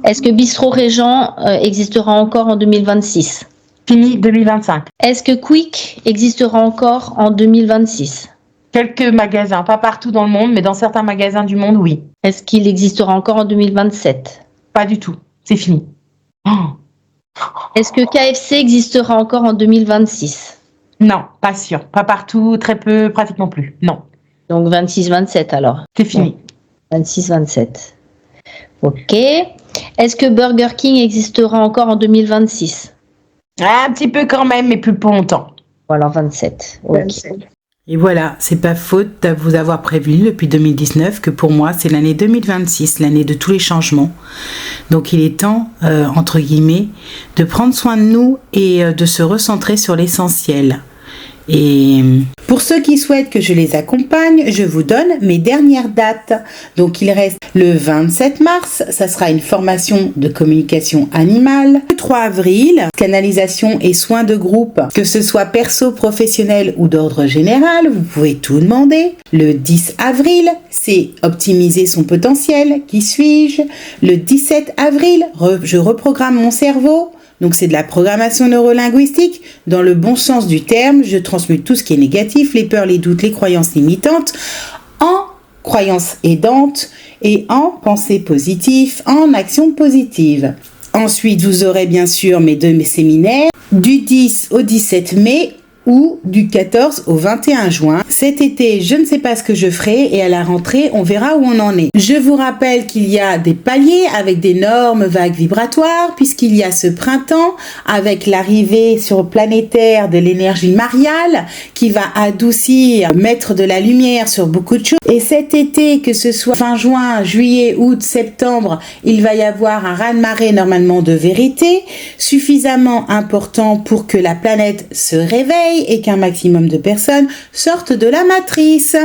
Est-ce que Bistrot Régent existera encore en 2026? Fini 2025. Est-ce que Quick existera encore en 2026? Quelques magasins, pas partout dans le monde, mais dans certains magasins du monde, oui. Est-ce qu'il existera encore en 2027? Pas du tout, c'est fini. Oh. Est-ce que KFC existera encore en 2026? Non, pas sûr. Pas partout, très peu, pratiquement plus. Non. Donc 26-27 alors. C'est fini. 26-27. Ok. Est-ce que Burger King existera encore en 2026? Un petit peu quand même, mais plus pour longtemps. Ou alors 27. Ok. Et voilà, c'est pas faute de vous avoir prévenu depuis 2019 que pour moi, c'est l'année 2026, l'année de tous les changements. Donc il est temps, entre guillemets, de prendre soin de nous et de se recentrer sur l'essentiel. Et pour ceux qui souhaitent que je les accompagne, je vous donne mes dernières dates. Donc il reste le 27 mars, ça sera une formation de communication animale. Le 3 avril, canalisation et soins de groupe, que ce soit perso, professionnel ou d'ordre général, vous pouvez tout demander. Le 10 avril, c'est optimiser son potentiel. Qui suis-je? Le 17 avril, je reprogramme mon cerveau. Donc c'est de la programmation neurolinguistique. Dans le bon sens du terme, je transmute tout ce qui est négatif, les peurs, les doutes, les croyances limitantes, en croyances aidantes et en pensées positives, en actions positives. Ensuite, vous aurez bien sûr mes séminaires du 10 au 17 mai ou du 14 au 21 juin. Cet été, je ne sais pas ce que je ferai et à la rentrée, on verra où on en est. Je vous rappelle qu'il y a des paliers avec d'énormes vagues vibratoires puisqu'il y a ce printemps avec l'arrivée sur planétaire de l'énergie mariale qui va adoucir, mettre de la lumière sur beaucoup de choses. Et cet été, que ce soit fin juin, juillet, août, septembre, il va y avoir un raz-de-marée normalement de vérité suffisamment important pour que la planète se réveille et qu'un maximum de personnes sortent de la matrice,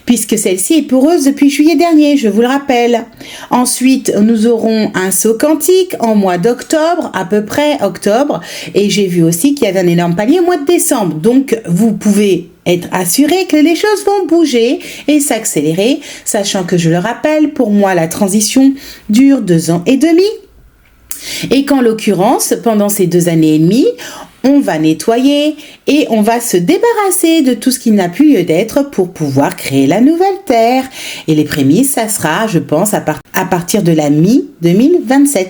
puisque celle-ci est poreuse depuis juillet dernier, je vous le rappelle. Ensuite, nous aurons un saut quantique en mois d'octobre, à peu près octobre, et j'ai vu aussi qu'il y avait un énorme palier au mois de décembre. Donc, vous pouvez être assuré que les choses vont bouger et s'accélérer, sachant que, je le rappelle, pour moi, la transition dure 2 ans et demi, et qu'en l'occurrence, pendant ces 2 années et demie, on va nettoyer et on va se débarrasser de tout ce qui n'a plus lieu d'être pour pouvoir créer la nouvelle Terre. Et les prémices, ça sera, je pense, à partir de la mi-2027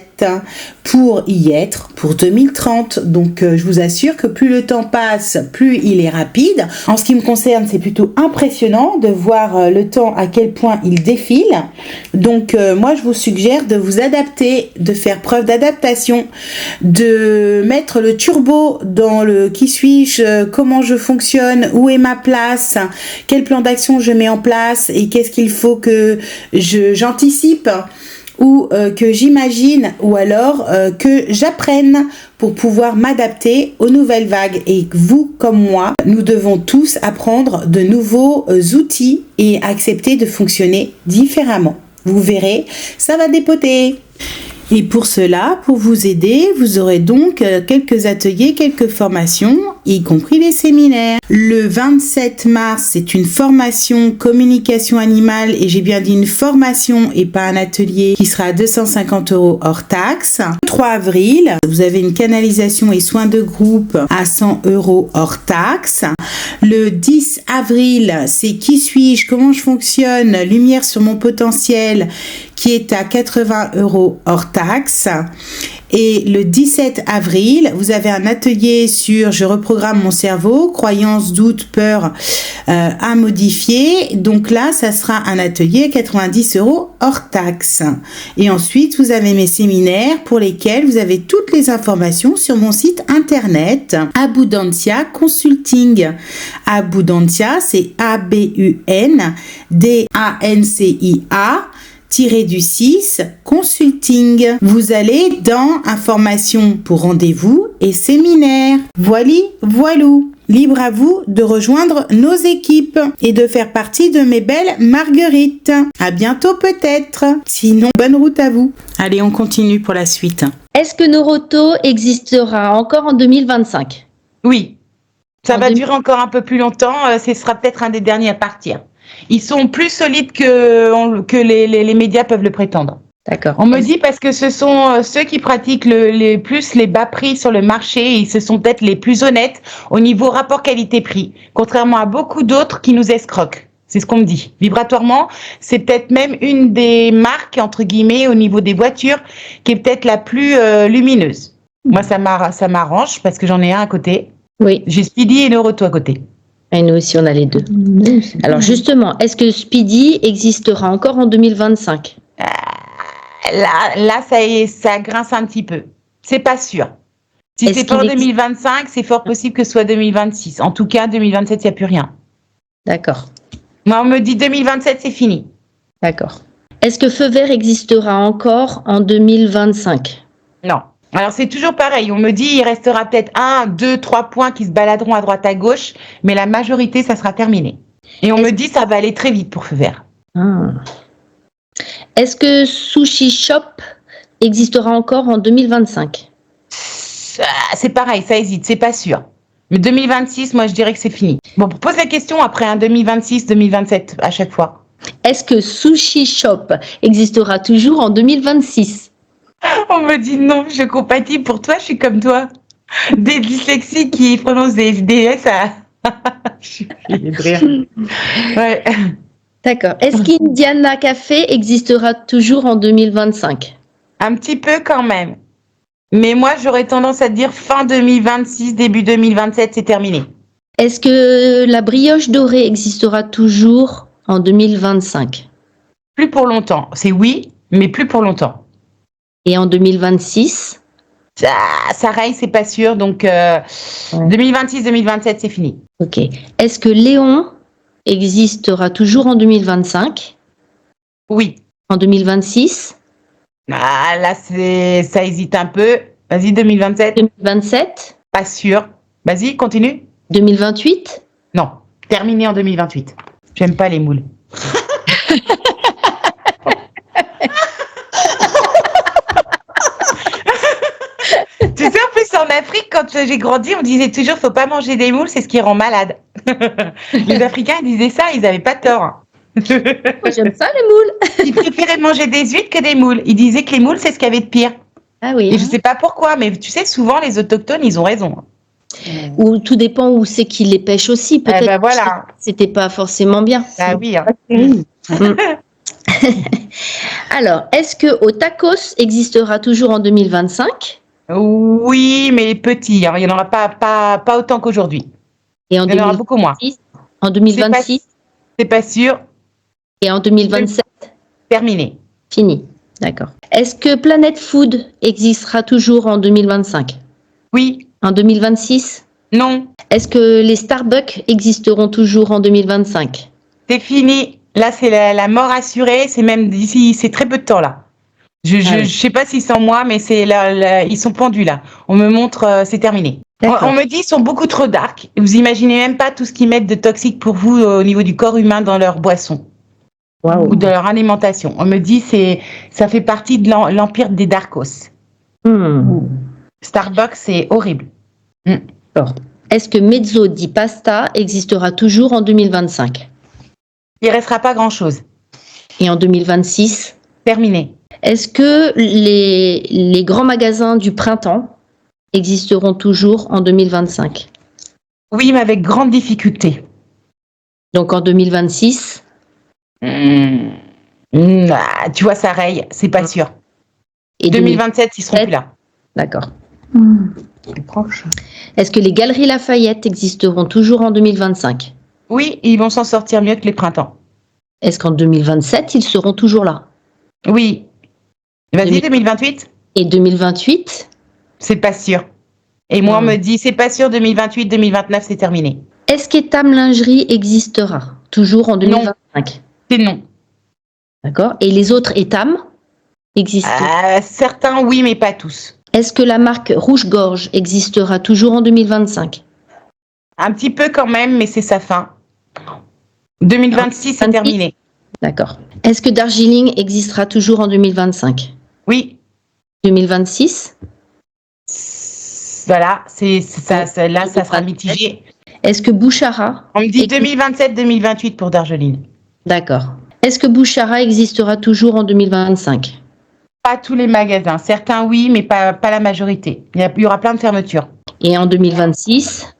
pour y être pour 2030. Donc, je vous assure que plus le temps passe, plus il est rapide. En ce qui me concerne, c'est plutôt impressionnant de voir le temps à quel point il défile. Donc, moi, je vous suggère de vous adapter, de faire preuve d'adaptation, de mettre le turbo dans le qui suis-je, comment je fonctionne, où est ma place, quel plan d'action je mets en place et qu'est-ce qu'il faut que j'anticipe ou que j'imagine ou alors que j'apprenne pour pouvoir m'adapter aux nouvelles vagues. Et vous, comme moi, nous devons tous apprendre de nouveaux outils et accepter de fonctionner différemment. Vous verrez, ça va dépoter. Et pour cela, pour vous aider, vous aurez donc quelques ateliers, quelques formations, y compris les séminaires. Le 27 mars, c'est une formation communication animale, et j'ai bien dit une formation et pas un atelier, qui sera à 250 € hors taxe. Le 3 avril, vous avez une canalisation et soins de groupe à 100 € hors taxe. Le 10 avril, c'est qui suis-je, comment je fonctionne, lumière sur mon potentiel, qui est à 80 € hors taxe. Et le 17 avril, vous avez un atelier sur je reprogramme mon cerveau, croyances, doutes, peurs à modifier. Donc là, ça sera un atelier à 90 € hors taxe. Et ensuite, vous avez mes séminaires pour lesquels vous avez toutes les informations sur mon site internet Abundantia Consulting. Abundantia, c'est ABUNDANCIA _du6 consulting. Vous allez dans informations pour rendez-vous et séminaires. Voilou. Libre à vous de rejoindre nos équipes et de faire partie de mes belles marguerites. À bientôt peut-être. Sinon, bonne route à vous. Allez, on continue pour la suite. Est-ce que Noroto existera encore en 2025? Oui. Ça va durer encore un peu plus longtemps. Ce sera peut-être un des derniers à partir. Ils sont plus solides que les médias peuvent le prétendre. D'accord. On me dit parce que ce sont ceux qui pratiquent les bas prix sur le marché et ce sont peut-être les plus honnêtes au niveau rapport qualité-prix, contrairement à beaucoup d'autres qui nous escroquent. C'est ce qu'on me dit. Vibratoirement, c'est peut-être même une des marques, entre guillemets, au niveau des voitures, qui est peut-être la plus lumineuse. Moi, ça m'arrange parce que j'en ai un à côté. Oui. J'ai Speedy et Noroto à côté. Et nous aussi, on a les deux. Alors justement, est-ce que Speedy existera encore en 2025 ? Là, ça grince un petit peu. C'est pas sûr. Si c'est pas en 2025, c'est fort possible que ce soit 2026. En tout cas, 2027, il n'y a plus rien. D'accord. Moi, on me dit 2027, c'est fini. D'accord. Est-ce que Feu Vert existera encore en 2025 ? Non. Alors, c'est toujours pareil. On me dit, il restera peut-être 1, 2, 3 points qui se baladeront à droite, à gauche, mais la majorité, ça sera terminé. Et on me dit, ça va aller très vite pour Feu Vert. Est-ce que Sushi Shop existera encore en 2025? C'est pareil, ça hésite, c'est pas sûr. Mais 2026, moi, je dirais que c'est fini. Bon, pose la question après, 2026, 2027, à chaque fois. Est-ce que Sushi Shop existera toujours en 2026? On me dit non, je compatis. Pour toi, je suis comme toi. Des dyslexiques qui prononcent des S à... Je suis de rire. Ouais. D'accord. Est-ce qu'Indiana Café existera toujours en 2025? Un petit peu quand même. Mais moi, j'aurais tendance à dire fin 2026, début 2027, c'est terminé. Est-ce que la brioche dorée existera toujours en 2025? Plus pour longtemps. C'est oui, mais plus pour longtemps. Et en 2026? Ça raille, c'est pas sûr. Donc, 2026-2027, c'est fini. Ok. Est-ce que Léon existera toujours en 2025? Oui. En 2026? Ah, là, ça hésite un peu. Vas-y, 2027. 2027? Pas sûr. Vas-y, continue. 2028? Non, terminé en 2028. J'aime pas les moules. Tu sais, en plus, en Afrique, quand j'ai grandi, on disait toujours, faut pas manger des moules, c'est ce qui rend malade. Les Africains disaient ça, ils avaient pas tort. Moi, j'aime ça, les moules. Ils préféraient manger des huîtres que des moules. Ils disaient que les moules, c'est ce qu'il y avait de pire. Ah oui. Et je sais pas pourquoi, mais tu sais, souvent, les autochtones, ils ont raison. Ou tout dépend où c'est qu'ils les pêchent aussi. Peut-être ben voilà. que c'était pas forcément bien. Ah oui. Hein. Alors, est-ce que au tacos existera toujours en 2025? Oui, mais petit. Hein. Il n'y en aura pas autant qu'aujourd'hui. Et en Il y en aura beaucoup moins. En 2026? C'est pas sûr. Et en 2027? Terminé. Fini. D'accord. Est-ce que Planet Food existera toujours en 2025? Oui. En 2026? Non. Est-ce que les Starbucks existeront toujours en 2025? C'est fini. Là, c'est la mort assurée. C'est même d'ici, c'est très peu de temps là. Je sais pas si c'est en moi, mais c'est là, ils sont pendus là. On me montre, c'est terminé. On me dit ils sont beaucoup trop dark. Vous imaginez même pas tout ce qu'ils mettent de toxique pour vous au niveau du corps humain dans leur boisson ou de leur alimentation. On me dit ça fait partie de l'empire des darkos. Starbucks, c'est horrible. Est-ce que Mezzo di Pasta existera toujours en 2025? Il restera pas grand-chose. Et en 2026? Terminé. Est-ce que les grands magasins du printemps existeront toujours en 2025? Oui, mais avec grande difficulté. Donc en 2026? Tu vois, ça raye, c'est pas sûr. Et 2027, ils seront plus là. D'accord. C'est proche. Est-ce que les Galeries Lafayette existeront toujours en 2025? Oui, ils vont s'en sortir mieux que les printemps. Est-ce qu'en 2027, ils seront toujours là? Oui. Vas-y, 2028. Et 2028? C'est pas sûr. Et moi, on me dit, c'est pas sûr, 2028, 2029, c'est terminé. Est-ce qu'Etam Lingerie existera toujours en 2025? Non. C'est non. D'accord. Et les autres Etam existent? Certains, oui, mais pas tous. Est-ce que la marque Rouge-Gorge existera toujours en 2025? Un petit peu quand même, mais c'est sa fin. 2026, c'est terminé. D'accord. Est-ce que Darjeeling existera toujours en 2025? Oui. 2026? Voilà, là, ça sera mitigé. Est-ce que Bouchara? On me dit 2027-2028 pour Darjeeling. D'accord. Est-ce que Bouchara existera toujours en 2025? Pas tous les magasins. Certains, oui, mais pas la majorité. Il y aura plein de fermetures. Et en 2026?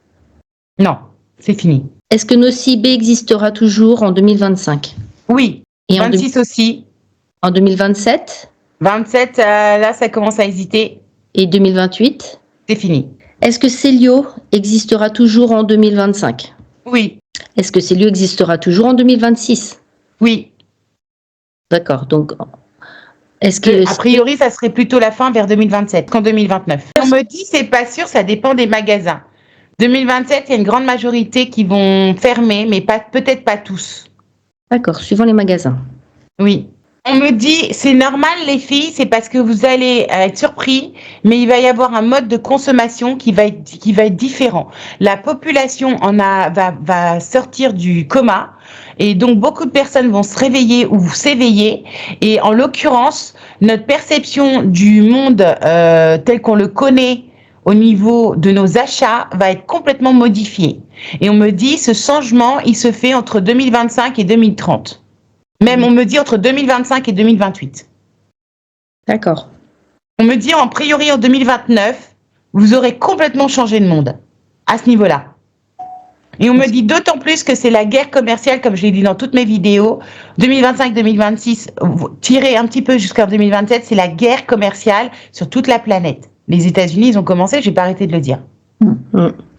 Non, c'est fini. Est-ce que Nocibé existera toujours en 2025? Oui. Et 26 aussi. En 2027? 27, là, ça commence à hésiter. Et 2028? C'est fini. Est-ce que Célio existera toujours en 2025? Oui. Est-ce que Célio existera toujours en 2026? Oui. D'accord. Donc, est-ce que... A priori, ça serait plutôt la fin vers 2027 qu'en 2029. On me dit, c'est pas sûr, ça dépend des magasins. 2027, il y a une grande majorité qui vont fermer, mais peut-être pas tous. D'accord, suivant les magasins. Oui. On me dit, c'est normal les filles, c'est parce que vous allez être surpris, mais il va y avoir un mode de consommation qui va être différent. La population va sortir du coma, et donc beaucoup de personnes vont se réveiller ou s'éveiller. Et en l'occurrence, notre perception du monde tel qu'on le connaît au niveau de nos achats va être complètement modifiée. Et on me dit, ce changement, il se fait entre 2025 et 2030. Même, on me dit entre 2025 et 2028. D'accord. On me dit, en priori, en 2029, vous aurez complètement changé de monde à ce niveau-là. Et on me dit d'autant plus que c'est la guerre commerciale, comme je l'ai dit dans toutes mes vidéos, 2025-2026, tiré un petit peu jusqu'en 2027, c'est la guerre commerciale sur toute la planète. Les États-Unis, ils ont commencé, j'ai pas arrêté de le dire.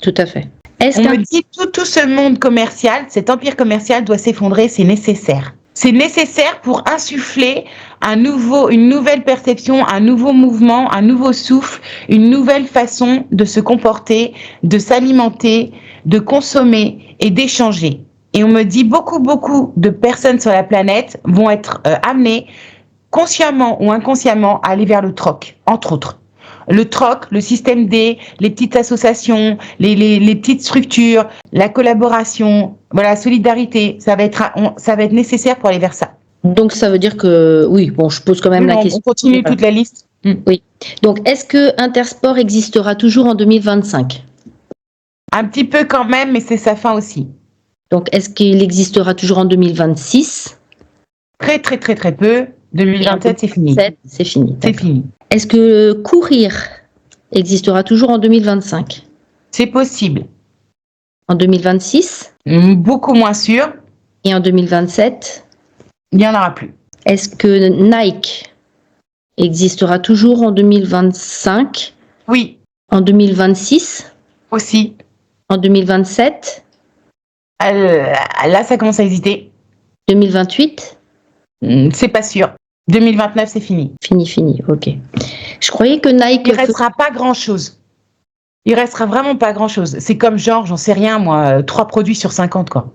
Tout à fait. On me dit tout ce monde commercial, cet empire commercial doit s'effondrer, c'est nécessaire. C'est nécessaire pour insuffler une nouvelle perception, un nouveau mouvement, un nouveau souffle, une nouvelle façon de se comporter, de s'alimenter, de consommer et d'échanger. Et on me dit beaucoup de personnes sur la planète vont être amenées consciemment ou inconsciemment à aller vers le troc, entre autres. Le troc, le système D, les petites associations, les petites structures, la collaboration, voilà, la solidarité, ça va être nécessaire pour aller vers ça. Donc ça veut dire que, oui, bon, je pose quand même la question. On continue toute la liste. Oui. Donc est-ce que Intersport existera toujours en 2025 ? Un petit peu quand même, mais c'est sa fin aussi. Donc est-ce qu'il existera toujours en 2026 ? Très peu. 2027, c'est fini. C'est fini. C'est fini. Est-ce que Courir existera toujours en 2025 ? C'est possible. En 2026 ? Beaucoup moins sûr. Et en 2027 ? Il n'y en aura plus. Est-ce que Nike existera toujours en 2025 ? Oui. En 2026 ? Aussi. En 2027 ? Là, ça commence à hésiter. 2028 ? C'est pas sûr. 2029, c'est fini. Fini, ok. Je croyais que Nike... Il restera pas grand-chose. Il restera vraiment pas grand-chose. C'est comme genre, j'en sais rien, moi, 3 produits sur 50, quoi.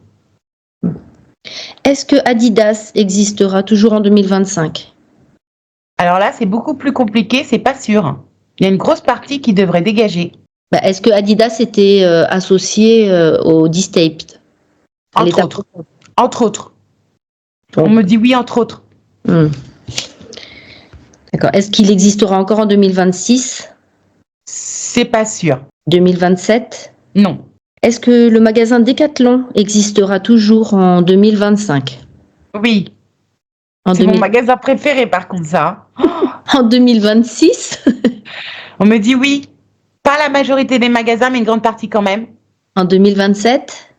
Est-ce que Adidas existera toujours en 2025 ? Alors là, c'est beaucoup plus compliqué, c'est pas sûr. Il y a une grosse partie qui devrait dégager. Est-ce que Adidas était associé au D-Staped ? Entre autres. On me dit oui, entre autres. D'accord. Est-ce qu'il existera encore en 2026 ? C'est pas sûr. 2027 ? Non. Est-ce que le magasin Decathlon existera toujours en 2025 ? Oui. C'est mon magasin préféré, par contre, ça. En 2026 ? On me dit oui. Pas la majorité des magasins, mais une grande partie quand même. En 2027 ?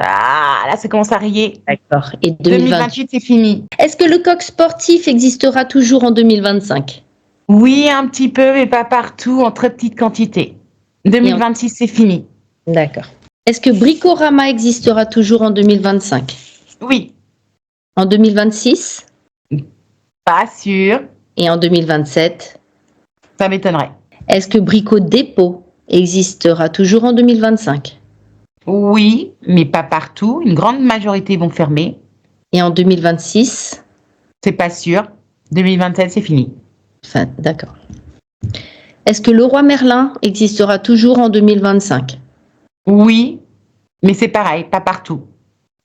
Ah, là, ça commence à rayer. D'accord. Et 2028, c'est fini. Est-ce que le coq sportif existera toujours en 2025 ? Oui, un petit peu, mais pas partout, en très petite quantité. 2026, c'est fini. D'accord. Est-ce que Bricorama existera toujours en 2025 ? Oui. En 2026 ? Pas sûr. Et en 2027 ? Ça m'étonnerait. Est-ce que Brico Dépôt existera toujours en 2025 ? Oui, mais pas partout. Une grande majorité vont fermer. Et en 2026 ? C'est pas sûr. 2027, c'est fini. Enfin, d'accord. Est-ce que Leroy Merlin existera toujours en 2025 ? Oui, mais c'est pareil, pas partout.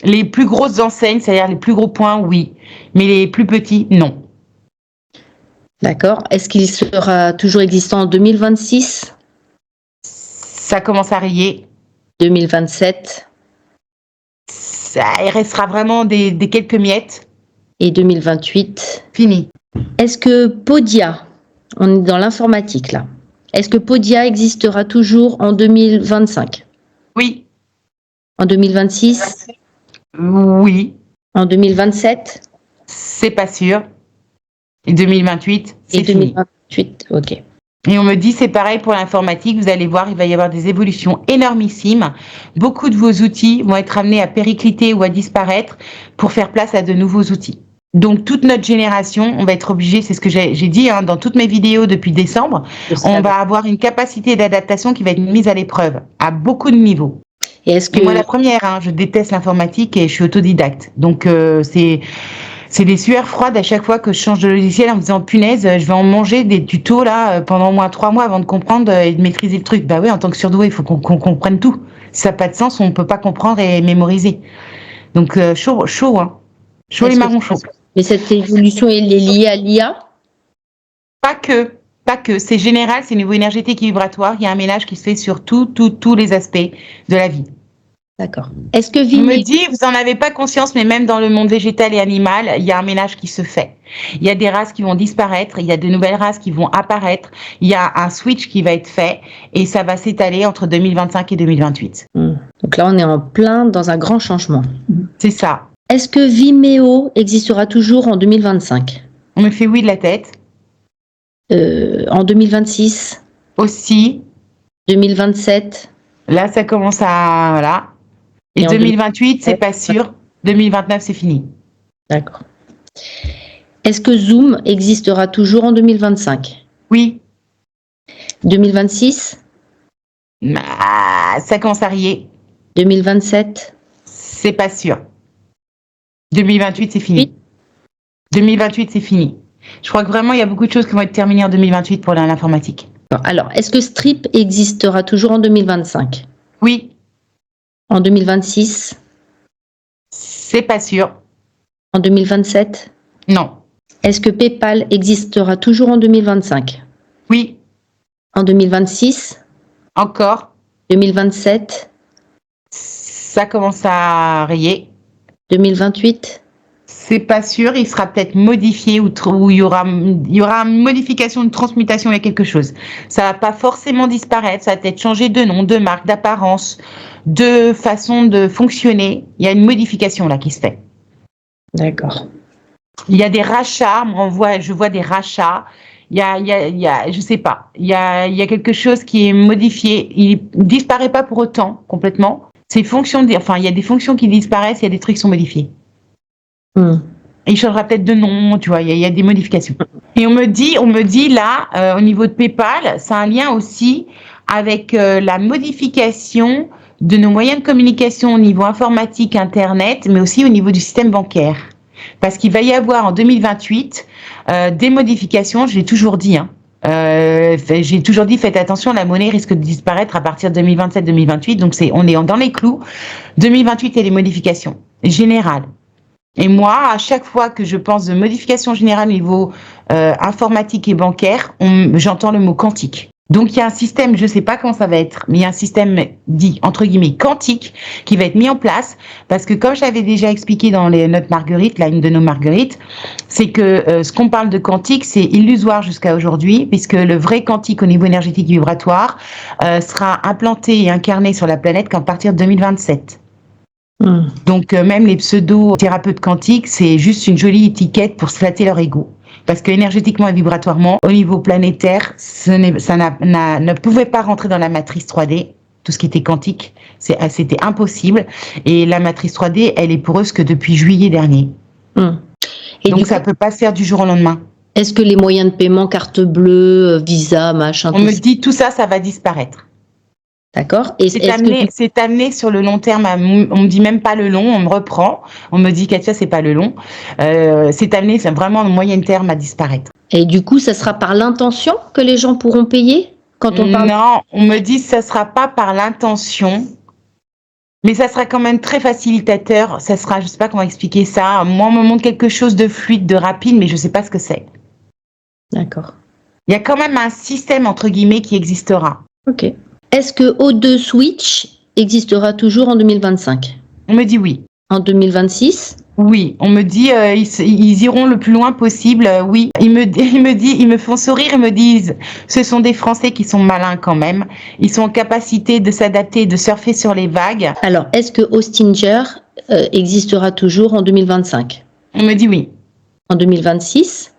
Les plus grosses enseignes, c'est-à-dire les plus gros points, oui. Mais les plus petits, non. D'accord. Est-ce qu'il sera toujours existant en 2026 ? Ça commence à rayer. 2027 ? Il restera vraiment des quelques miettes. Et 2028 ? Fini. Est-ce que Podia, on est dans l'informatique là, est-ce que Podia existera toujours en 2025 ? Oui. En 2026 ? Oui. En 2027 ? C'est pas sûr. Et 2028, c'est fini. 2028, ok. Et on me dit, c'est pareil pour l'informatique, vous allez voir, il va y avoir des évolutions énormissimes. Beaucoup de vos outils vont être amenés à péricliter ou à disparaître pour faire place à de nouveaux outils. Donc, toute notre génération, on va être obligé, c'est ce que j'ai dit dans toutes mes vidéos depuis décembre, on va avoir une capacité d'adaptation qui va être mise à l'épreuve, à beaucoup de niveaux. Et moi, la première, je déteste l'informatique et je suis autodidacte. Donc, c'est C'est des sueurs froides à chaque fois que je change de logiciel en me disant punaise, je vais en manger des tutos là pendant au moins 3 mois avant de comprendre et de maîtriser le truc. Bah oui, en tant que surdoué, il faut qu'on comprenne tout. Si ça n'a pas de sens, on ne peut pas comprendre et mémoriser. Donc chaud, hein. Chaud et marron chaud. Mais cette évolution, elle est liée à l'IA? Pas que. C'est général, c'est niveau énergétique et vibratoire. Il y a un ménage qui se fait sur tous les aspects de la vie. D'accord. Est-ce que On me dit, vous n'en avez pas conscience, mais même dans le monde végétal et animal, il y a un ménage qui se fait. Il y a des races qui vont disparaître, il y a de nouvelles races qui vont apparaître, il y a un switch qui va être fait et ça va s'étaler entre 2025 et 2028. Donc là, on est en plein dans un grand changement. C'est ça. Est-ce que Vimeo existera toujours en 2025? On me fait oui de la tête. En 2026? Aussi. 2027? Là, ça commence à... Voilà. Et 2028, c'est pas sûr. 2029, c'est fini. D'accord. Est-ce que Zoom existera toujours en 2025? Oui. 2026? Ça commence à rier. 2027? C'est pas sûr. 2028, c'est fini. Oui. 2028, c'est fini. Je crois que vraiment, il y a beaucoup de choses qui vont être terminées en 2028 pour l'informatique. Alors, est-ce que Strip existera toujours en 2025? Oui. En 2026? C'est pas sûr. En 2027? Non. Est-ce que PayPal existera toujours en 2025? Oui. En 2026? Encore. 2027? Ça commence à rayer. 2028? C'est pas sûr, il sera peut-être modifié ou il y aura une modification, une transmutation, il y a quelque chose. Ça va pas forcément disparaître, ça va peut-être changer de nom, de marque, d'apparence, de façon de fonctionner. Il y a une modification là qui se fait. D'accord. Il y a des rachats, je vois des rachats. Il y a, je sais pas, il y a quelque chose qui est modifié. Il disparaît pas pour autant complètement. Il y a des fonctions qui disparaissent, il y a des trucs qui sont modifiés. Et il changera peut-être de nom, tu vois, il y a des modifications. Et on me dit là, au niveau de PayPal, c'est un lien aussi avec la modification de nos moyens de communication au niveau informatique, Internet, mais aussi au niveau du système bancaire. Parce qu'il va y avoir en 2028 des modifications, je l'ai toujours dit, j'ai toujours dit, faites attention, la monnaie risque de disparaître à partir de 2027-2028, donc on est dans les clous. 2028, il y a des modifications générales. Et moi, à chaque fois que je pense de modification générale au niveau informatique et bancaire, j'entends le mot quantique. Donc, il y a un système, je ne sais pas comment ça va être, mais il y a un système dit, entre guillemets, quantique qui va être mis en place parce que comme j'avais déjà expliqué dans notre marguerite, là, une de nos marguerites, c'est que ce qu'on parle de quantique, c'est illusoire jusqu'à aujourd'hui puisque le vrai quantique au niveau énergétique et vibratoire sera implanté et incarné sur la planète qu'à partir de 2027. Donc, même les pseudo-thérapeutes quantiques, c'est juste une jolie étiquette pour se flatter leur ego. Parce que énergétiquement et vibratoirement, au niveau planétaire, ça ne pouvait pas rentrer dans la matrice 3D. Tout ce qui était quantique, c'était impossible. Et la matrice 3D, elle est poreuse que depuis juillet dernier. Et donc, ça ne peut pas se faire du jour au lendemain. Est-ce que les moyens de paiement, carte bleue, Visa, machin... On me dit tout ça, ça va disparaître. D'accord. C'est amené sur le long terme. On me dit même pas le long, on me reprend. On me dit, Katia, c'est pas le long. C'est amené vraiment au moyen terme à disparaître. Et du coup, ça sera par l'intention que les gens pourront payer quand on parle... Non, on me dit que ça sera pas par l'intention, mais ça sera quand même très facilitateur. Ça sera, je sais pas comment expliquer ça. Moi, on me montre quelque chose de fluide, de rapide, mais je sais pas ce que c'est. D'accord. Il y a quand même un système, entre guillemets, qui existera. Ok. Est-ce que O2 Switch existera toujours en 2025? On me dit oui. En 2026? Oui. On me dit ils iront le plus loin possible. Oui. Ils me font sourire. Ils me disent ce sont des Français qui sont malins quand même. Ils sont en capacité de s'adapter, de surfer sur les vagues. Alors, est-ce que Hostinger existera toujours en 2025? On me dit oui. En 2026?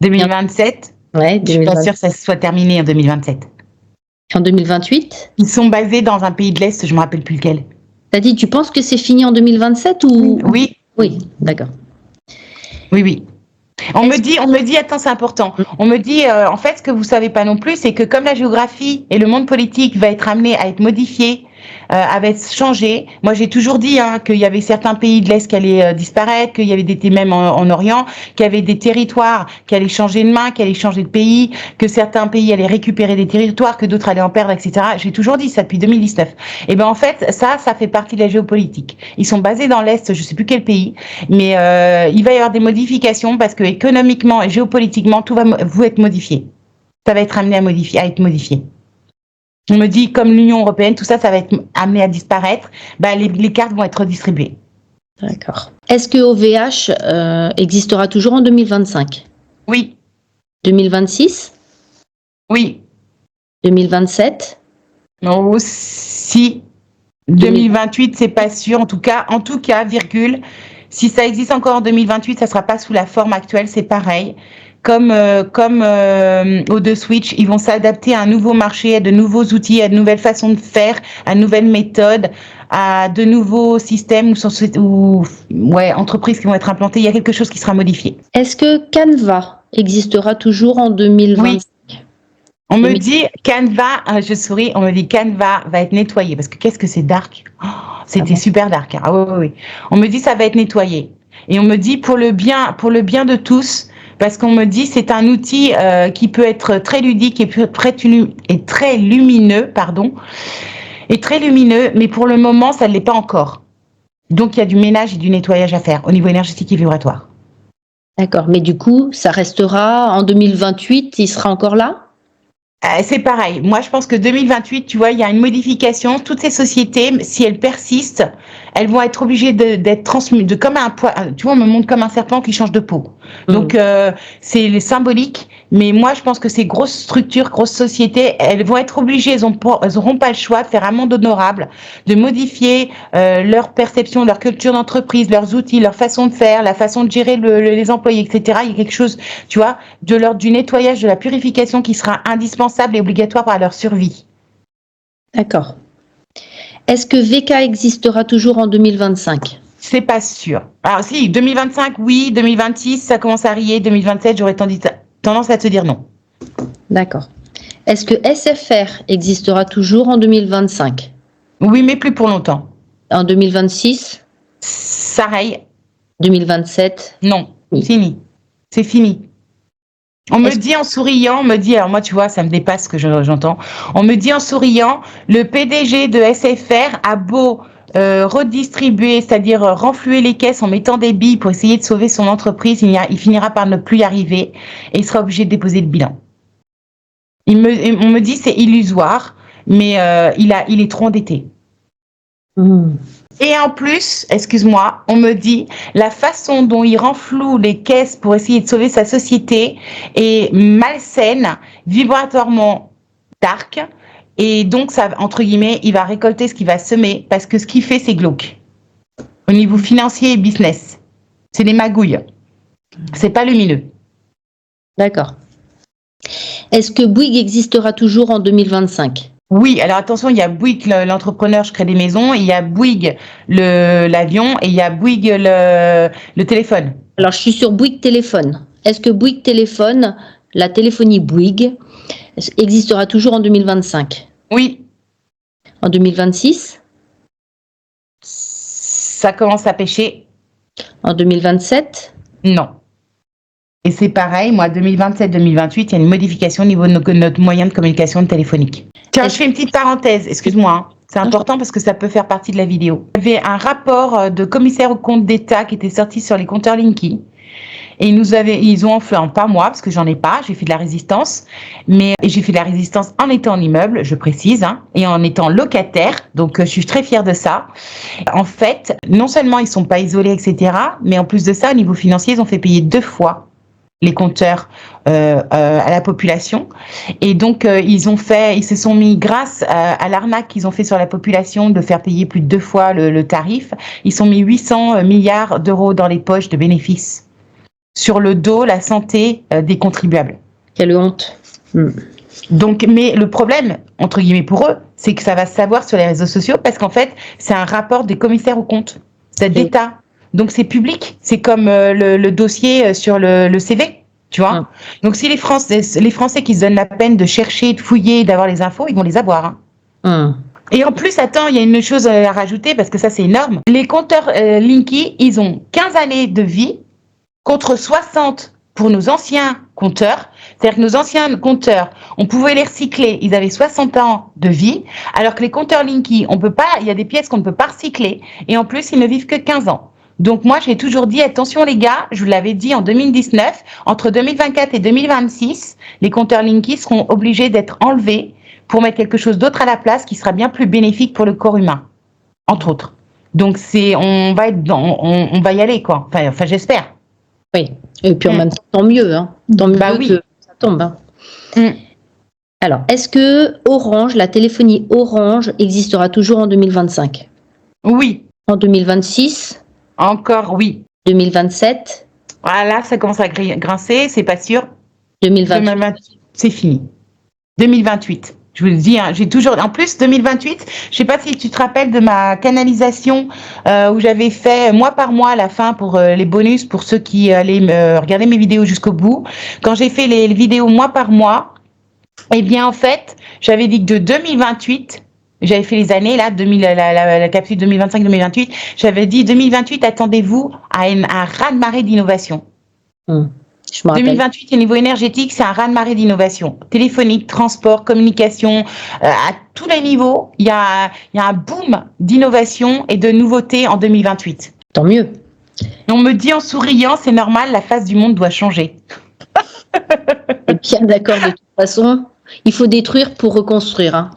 2027? Ouais, 2027. Je suis pas sûre que ça soit terminé en 2027. En 2028? Ils sont basés dans un pays de l'Est, je me rappelle plus lequel. T'as dit, tu penses que c'est fini en 2027 ou... Oui. Oui, d'accord. Oui. On me dit, attends, c'est important. On me dit, en fait, ce que vous savez pas non plus, c'est que comme la géographie et le monde politique va être amené à être modifié avait changé. Moi, j'ai toujours dit qu'il y avait certains pays de l'Est qui allaient disparaître, qu'il y avait même en Orient, qu'il y avait des territoires qui allaient changer de main, qui allaient changer de pays, que certains pays allaient récupérer des territoires, que d'autres allaient en perdre, etc. J'ai toujours dit ça depuis 2019. Et ben en fait, ça fait partie de la géopolitique. Ils sont basés dans l'Est, je sais plus quel pays, mais il va y avoir des modifications parce que économiquement et géopolitiquement, tout va être modifié. Ça va être amené à être modifié. On me dit, comme l'Union européenne, tout ça, ça va être amené à disparaître. Bah, les cartes vont être redistribuées. D'accord. Est-ce que OVH existera toujours en 2025? Oui. 2026? Oui. 2027? Non, si. 2028, c'est pas sûr. En tout cas, virgule. Si ça existe encore en 2028, ça sera pas sous la forme actuelle. C'est pareil. Comme O2 Switch, ils vont s'adapter à un nouveau marché, à de nouveaux outils, à de nouvelles façons de faire, à de nouvelles méthodes, à de nouveaux systèmes ou entreprises qui vont être implantées. Il y a quelque chose qui sera modifié. Est-ce que Canva existera toujours en 2025? Oui. On me dit Canva, je souris, on me dit Canva va être nettoyé parce que qu'est-ce que c'est dark? C'était super dark. Ah oui. On me dit ça va être nettoyé et on me dit pour le bien de tous. Parce qu'on me dit c'est un outil qui peut être très ludique et très lumineux, mais pour le moment, ça ne l'est pas encore. Donc, il y a du ménage et du nettoyage à faire au niveau énergétique et vibratoire. D'accord, mais du coup, ça restera en 2028, il sera encore là? C'est pareil. Moi, je pense que 2028, tu vois, il y a une modification. Toutes ces sociétés, si elles persistent, elles vont être obligées d'être transmises, comme un poids. Tu vois, on me montre comme un serpent qui change de peau. Donc, c'est symbolique. Mais moi, je pense que ces grosses structures, grosses sociétés, elles vont être obligées, elles auront pas le choix de faire un monde honorable, de modifier leur perception, leur culture d'entreprise, leurs outils, leur façon de faire, la façon de gérer les employés, etc. Il y a quelque chose, tu vois, de l'ordre du nettoyage, de la purification qui sera indispensable et obligatoire à leur survie. D'accord. Est-ce que VK existera toujours en 2025? C'est pas sûr. Alors si, 2025, oui, 2026, ça commence à rier, 2027, j'aurais tendance à te dire non. D'accord. Est-ce que SFR existera toujours en 2025? Oui, mais plus pour longtemps. En 2026? Ça raye. 2027? Non, fini. C'est fini. On me dit en souriant, alors moi tu vois, ça me dépasse ce que j'entends. On me dit en souriant, le PDG de SFR a beau redistribuer, c'est-à-dire renflouer les caisses en mettant des billes pour essayer de sauver son entreprise, il finira par ne plus y arriver et il sera obligé de déposer le bilan. On me dit c'est illusoire, mais il est trop endetté. Et en plus, excuse-moi, on me dit la façon dont il renfloue les caisses pour essayer de sauver sa société est malsaine, vibratoirement dark, et donc ça, entre guillemets, il va récolter ce qu'il va semer parce que ce qu'il fait, c'est glauque. Au niveau financier et business, c'est des magouilles, c'est pas lumineux. D'accord. Est-ce que Bouygues existera toujours en 2025? Oui, alors attention, il y a Bouygues, l'entrepreneur, je crée des maisons, il y a Bouygues, l'avion, et il y a Bouygues, le téléphone. Alors, je suis sur Bouygues Téléphone. Est-ce que Bouygues Téléphone, la téléphonie Bouygues, existera toujours en 2025? Oui. En 2026? Ça commence à pêcher. En 2027? Non. Et c'est pareil, moi, 2027-2028, il y a une modification au niveau de notre moyen de communication téléphonique. Tiens, je fais une petite parenthèse, excuse-moi. C'est important parce que ça peut faire partie de la vidéo. Il y avait un rapport de commissaire aux comptes d'État qui était sorti sur les compteurs Linky. Et ils ont enfin, pas moi, parce que j'en ai pas, j'ai fait de la résistance. Et j'ai fait de la résistance en étant en immeuble, je précise, et en étant locataire. Donc, je suis très fière de ça. En fait, non seulement ils sont pas isolés, etc., mais en plus de ça, au niveau financier, ils ont fait payer 2 fois les compteurs à la population. Et donc, ils se sont mis, grâce à l'arnaque qu'ils ont fait sur la population de faire payer plus de 2 fois le tarif, ils sont mis 800 milliards d'euros dans les poches de bénéfices sur le dos, la santé des contribuables. Quelle honte. Donc, mais le problème, entre guillemets pour eux, c'est que ça va se savoir sur les réseaux sociaux parce qu'en fait, c'est un rapport des commissaires aux comptes d'État. Donc, c'est public. C'est comme le dossier sur le CV, tu vois. Donc, si les Français qui se donnent la peine de chercher, de fouiller, d'avoir les infos, ils vont les avoir. Et en plus, attends, il y a une chose à rajouter parce que ça, c'est énorme. Les compteurs Linky, ils ont 15 années de vie contre 60 pour nos anciens compteurs. C'est-à-dire que nos anciens compteurs, on pouvait les recycler, ils avaient 60 ans de vie, alors que les compteurs Linky, on peut pas, il y a des pièces qu'on ne peut pas recycler, et en plus, ils ne vivent que 15 ans. Donc moi, j'ai toujours dit, attention les gars, je vous l'avais dit en 2019, entre 2024 et 2026, les compteurs Linky seront obligés d'être enlevés pour mettre quelque chose d'autre à la place qui sera bien plus bénéfique pour le corps humain, entre autres. Donc on va y aller, quoi. Enfin j'espère. Oui, et puis en même temps, tant mieux, hein. Tant mieux que ça tombe. Hein. Alors, est-ce que Orange, la téléphonie Orange, existera toujours en 2025? Oui. En 2026? Encore oui. 2027? Voilà, ça commence à grincer, c'est pas sûr. 2028? C'est fini. 2028. Je vous le dis, hein, j'ai toujours. En plus, 2028, je sais pas si tu te rappelles de ma canalisation où j'avais fait mois par mois à la fin pour les bonus pour ceux qui allaient regarder mes vidéos jusqu'au bout. Quand j'ai fait les vidéos mois par mois, eh bien en fait, j'avais dit que de 2028, j'avais fait les années là, la capsule 2025-2028, j'avais dit 2028, attendez-vous à un raz-de-marée d'innovation. 2028, au niveau énergétique, c'est un raz-de-marée d'innovation. Téléphonique, transport, communication, à tous les niveaux, il y a un boom d'innovation et de nouveautés en 2028. Tant mieux. On me dit en souriant, c'est normal, la face du monde doit changer. Bien d'accord, de toute façon, il faut détruire pour reconstruire. Hein.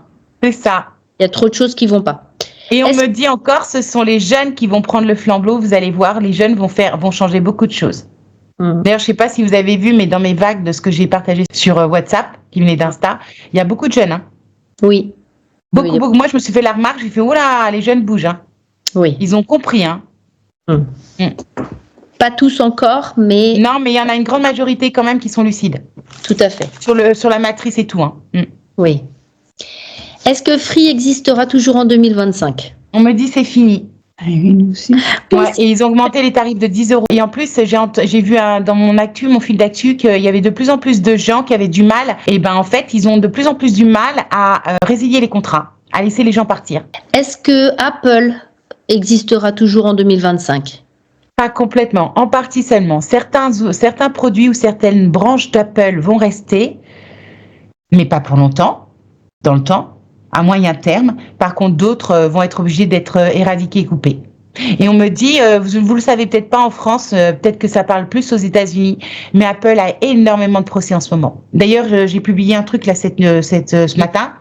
C'est ça. Il y a trop de choses qui vont pas. Et on me dit encore, ce sont les jeunes qui vont prendre le flambeau, vous allez voir, les jeunes vont changer beaucoup de choses. D'ailleurs, je ne sais pas si vous avez vu, mais dans mes vagues de ce que j'ai partagé sur WhatsApp, qui venait d'Insta, il y a beaucoup de jeunes. Hein. Oui. Beaucoup. Moi, je me suis fait la remarque, j'ai fait, oh là, les jeunes bougent. Hein. Oui. Ils ont compris. Hein. Pas tous encore, mais... Non, mais il y en a une grande majorité quand même qui sont lucides. Tout à fait. Sur la matrice et tout. Hein. Oui. Est-ce que Free existera toujours en 2025? On me dit c'est fini. Nous aussi. Ouais, et ils ont augmenté les tarifs de 10 €. Et en plus, j'ai vu dans mon fil d'actu, qu'il y avait de plus en plus de gens qui avaient du mal. Et ben en fait, ils ont de plus en plus du mal à résilier les contrats, à laisser les gens partir. Est-ce que Apple existera toujours en 2025? Pas complètement, en partie seulement. Certains produits ou certaines branches d'Apple vont rester, mais pas pour longtemps, dans le temps. À moyen terme. Par contre, d'autres vont être obligés d'être éradiqués et coupés. Et on me dit, vous le savez peut-être pas en France, peut-être que ça parle plus aux États-Unis, mais Apple a énormément de procès en ce moment. D'ailleurs, j'ai publié un truc là ce matin.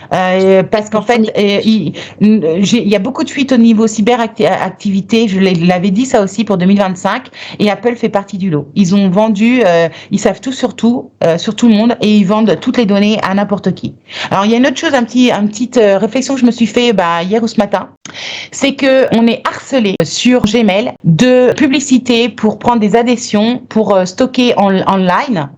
Parce qu'en fait, il y a beaucoup de fuites au niveau cyberactivité. Je l'avais dit ça aussi pour 2025. Et Apple fait partie du lot. Ils ont vendu, ils savent tout sur tout le monde, et ils vendent toutes les données à n'importe qui. Alors il y a une autre chose, une petite réflexion que je me suis fait hier ou ce matin, c'est que on est harcelé sur Gmail de publicité pour prendre des adhésions pour stocker online,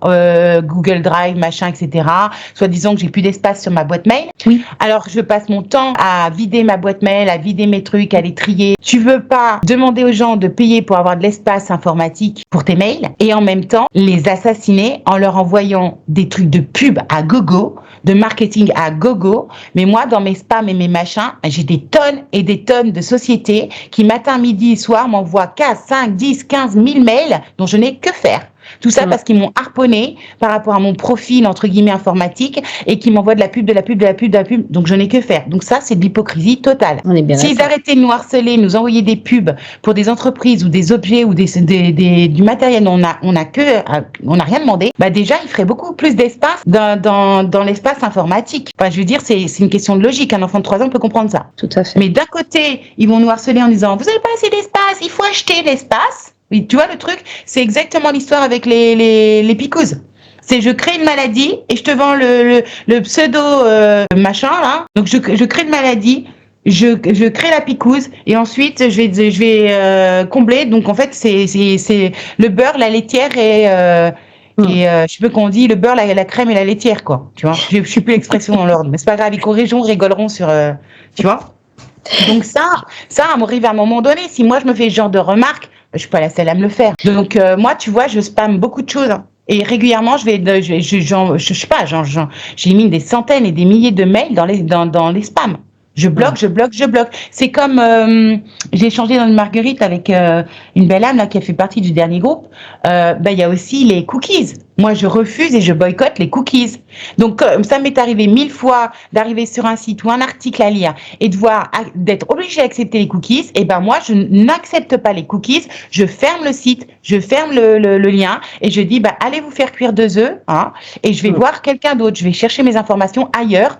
Google Drive, machin, etc. Soit disant que j'ai plus d'espace sur ma boîte mail. Oui. Alors je passe mon temps à vider ma boîte mail, à vider mes trucs, à les trier. Tu veux pas demander aux gens de payer pour avoir de l'espace informatique pour tes mails et en même temps les assassiner en leur envoyant des trucs de pub à gogo, de marketing à gogo. Mais moi, dans mes spams et mes machins, j'ai des tonnes et des tonnes de sociétés qui matin, midi et soir m'envoient 4, 5, 10, 15 000 mails dont je n'ai que faire. Tout ça parce qu'ils m'ont harponné par rapport à mon profil, entre guillemets, informatique, et qui m'envoient de la pub. Donc, je n'ai que faire. Donc, ça, c'est de l'hypocrisie totale. On est bien S'ils d'accord. arrêtaient de nous harceler, nous envoyer des pubs pour des entreprises ou des objets ou du matériel dont on n'a rien demandé, bah, déjà, ils feraient beaucoup plus d'espace dans l'espace informatique. Enfin, je veux dire, c'est une question de logique. Un enfant de 3 ans peut comprendre ça. Tout à fait. Mais d'un côté, ils vont nous harceler en disant, vous n'avez pas assez d'espace, il faut acheter l'espace. Oui, tu vois le truc, c'est exactement l'histoire avec les picouses. C'est je crée une maladie et je te vends le pseudo machin là. Donc je crée une maladie, je crée la picouse et ensuite je vais combler. Donc en fait c'est le beurre, la laitière et je sais plus qu'on dit le beurre, la crème et la laitière quoi. Tu vois, je suis plus l'expression dans l'ordre, mais c'est pas grave, ils corrigeront, rigoleront sur tu vois. Donc ça m'arrive à un moment donné. Si moi je me fais ce genre de remarques, je suis pas la seule à me le faire. Donc moi, tu vois, je spamme beaucoup de choses. Hein. Et régulièrement, je sais pas, j'ai mis des centaines et des milliers de mails dans les spams. Je bloque. C'est comme j'ai échangé dans une marguerite avec une belle âme là qui a fait partie du dernier groupe. Il y a aussi les cookies. Moi, je refuse et je boycotte les cookies. Donc, ça m'est arrivé 1000 fois d'arriver sur un site ou un article à lire et d'être obligé d'accepter les cookies. Et ben moi, je n'accepte pas les cookies. Je ferme le site, je ferme le lien et je dis allez vous faire cuire 2 œufs et je vais voir quelqu'un d'autre. Je vais chercher mes informations ailleurs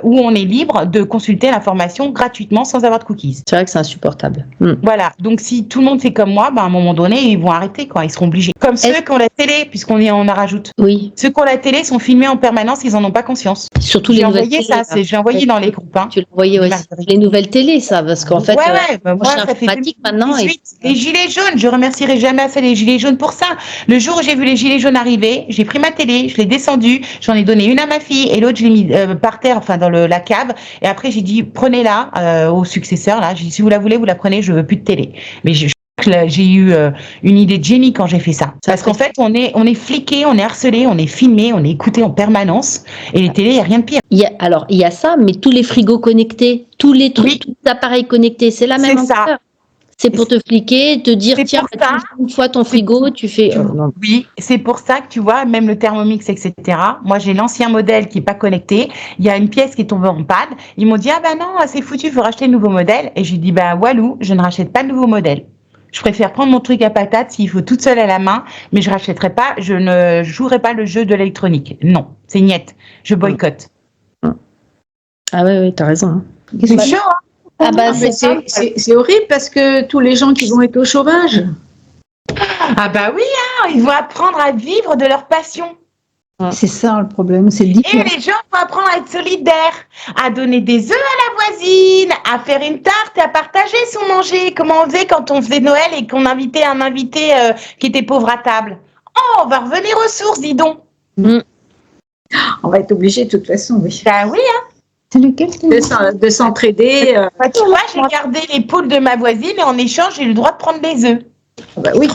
où on est libre de consulter l'information gratuitement sans avoir de cookies. C'est vrai que c'est insupportable. Voilà. Donc, si tout le monde fait comme moi, à un moment donné, ils vont arrêter quoi. Ils seront obligés. Comme ceux qui ont la télé, puisqu'on en rajoute. Oui. Ceux qui ont la télé sont filmés en permanence, ils en ont pas conscience. Surtout les nouvelles télé. J'ai envoyé dans les groupes. Tu l'as envoyé aussi. Les nouvelles télé, ça, parce qu'en fait, moi, ça fait maintenant. Les gilets jaunes, je remercierai jamais assez les gilets jaunes pour ça. Le jour où j'ai vu les gilets jaunes arriver, j'ai pris ma télé, je l'ai descendue, j'en ai donné une à ma fille et l'autre je l'ai mis par terre, enfin dans la cave. Et après j'ai dit prenez-la au successeur là. J'ai dit si vous la voulez, vous la prenez. Je veux plus de télé. Mais j'ai eu une idée de génie quand j'ai fait ça. Parce qu'en fait, on est fliqué, on est harcelé, on est filmé, on est écouté en permanence. Et les télés, il n'y a rien de pire. Il y a ça, mais tous les frigos connectés, tous les trucs, tous les appareils connectés, c'est la même affaire. C'est pour te fliquer, te dire, tiens, une fois ton frigo, tu fais... Oui, c'est pour ça que tu vois, même le Thermomix, etc. Moi, j'ai l'ancien modèle qui n'est pas connecté. Il y a une pièce qui est tombée en panne. Ils m'ont dit, non, c'est foutu, il faut racheter le nouveau modèle. Et j'ai dit, walou, je ne rachète pas de nouveau modèle. Je préfère prendre mon truc à patates s'il faut toute seule à la main, mais je rachèterai pas, je ne jouerai pas le jeu de l'électronique. Non, c'est niette. Je boycotte. Ah oui, t'as raison. C'est chaud, c'est horrible parce que tous les gens qui vont être au chômage. Ils vont apprendre à vivre de leur passion. C'est ça le problème, c'est Et les gens vont apprendre à être solidaires, à donner des œufs à la voisine, à faire une tarte et à partager son manger, comme on faisait quand on faisait Noël et qu'on invitait un invité qui était pauvre à table. Oh, on va revenir aux sources, dis donc. On va être obligé de toute façon, oui. Oui, C'est lequel de s'entraider. Tu vois, j'ai gardé les poules de ma voisine et en échange, j'ai eu le droit de prendre les œufs. Oui.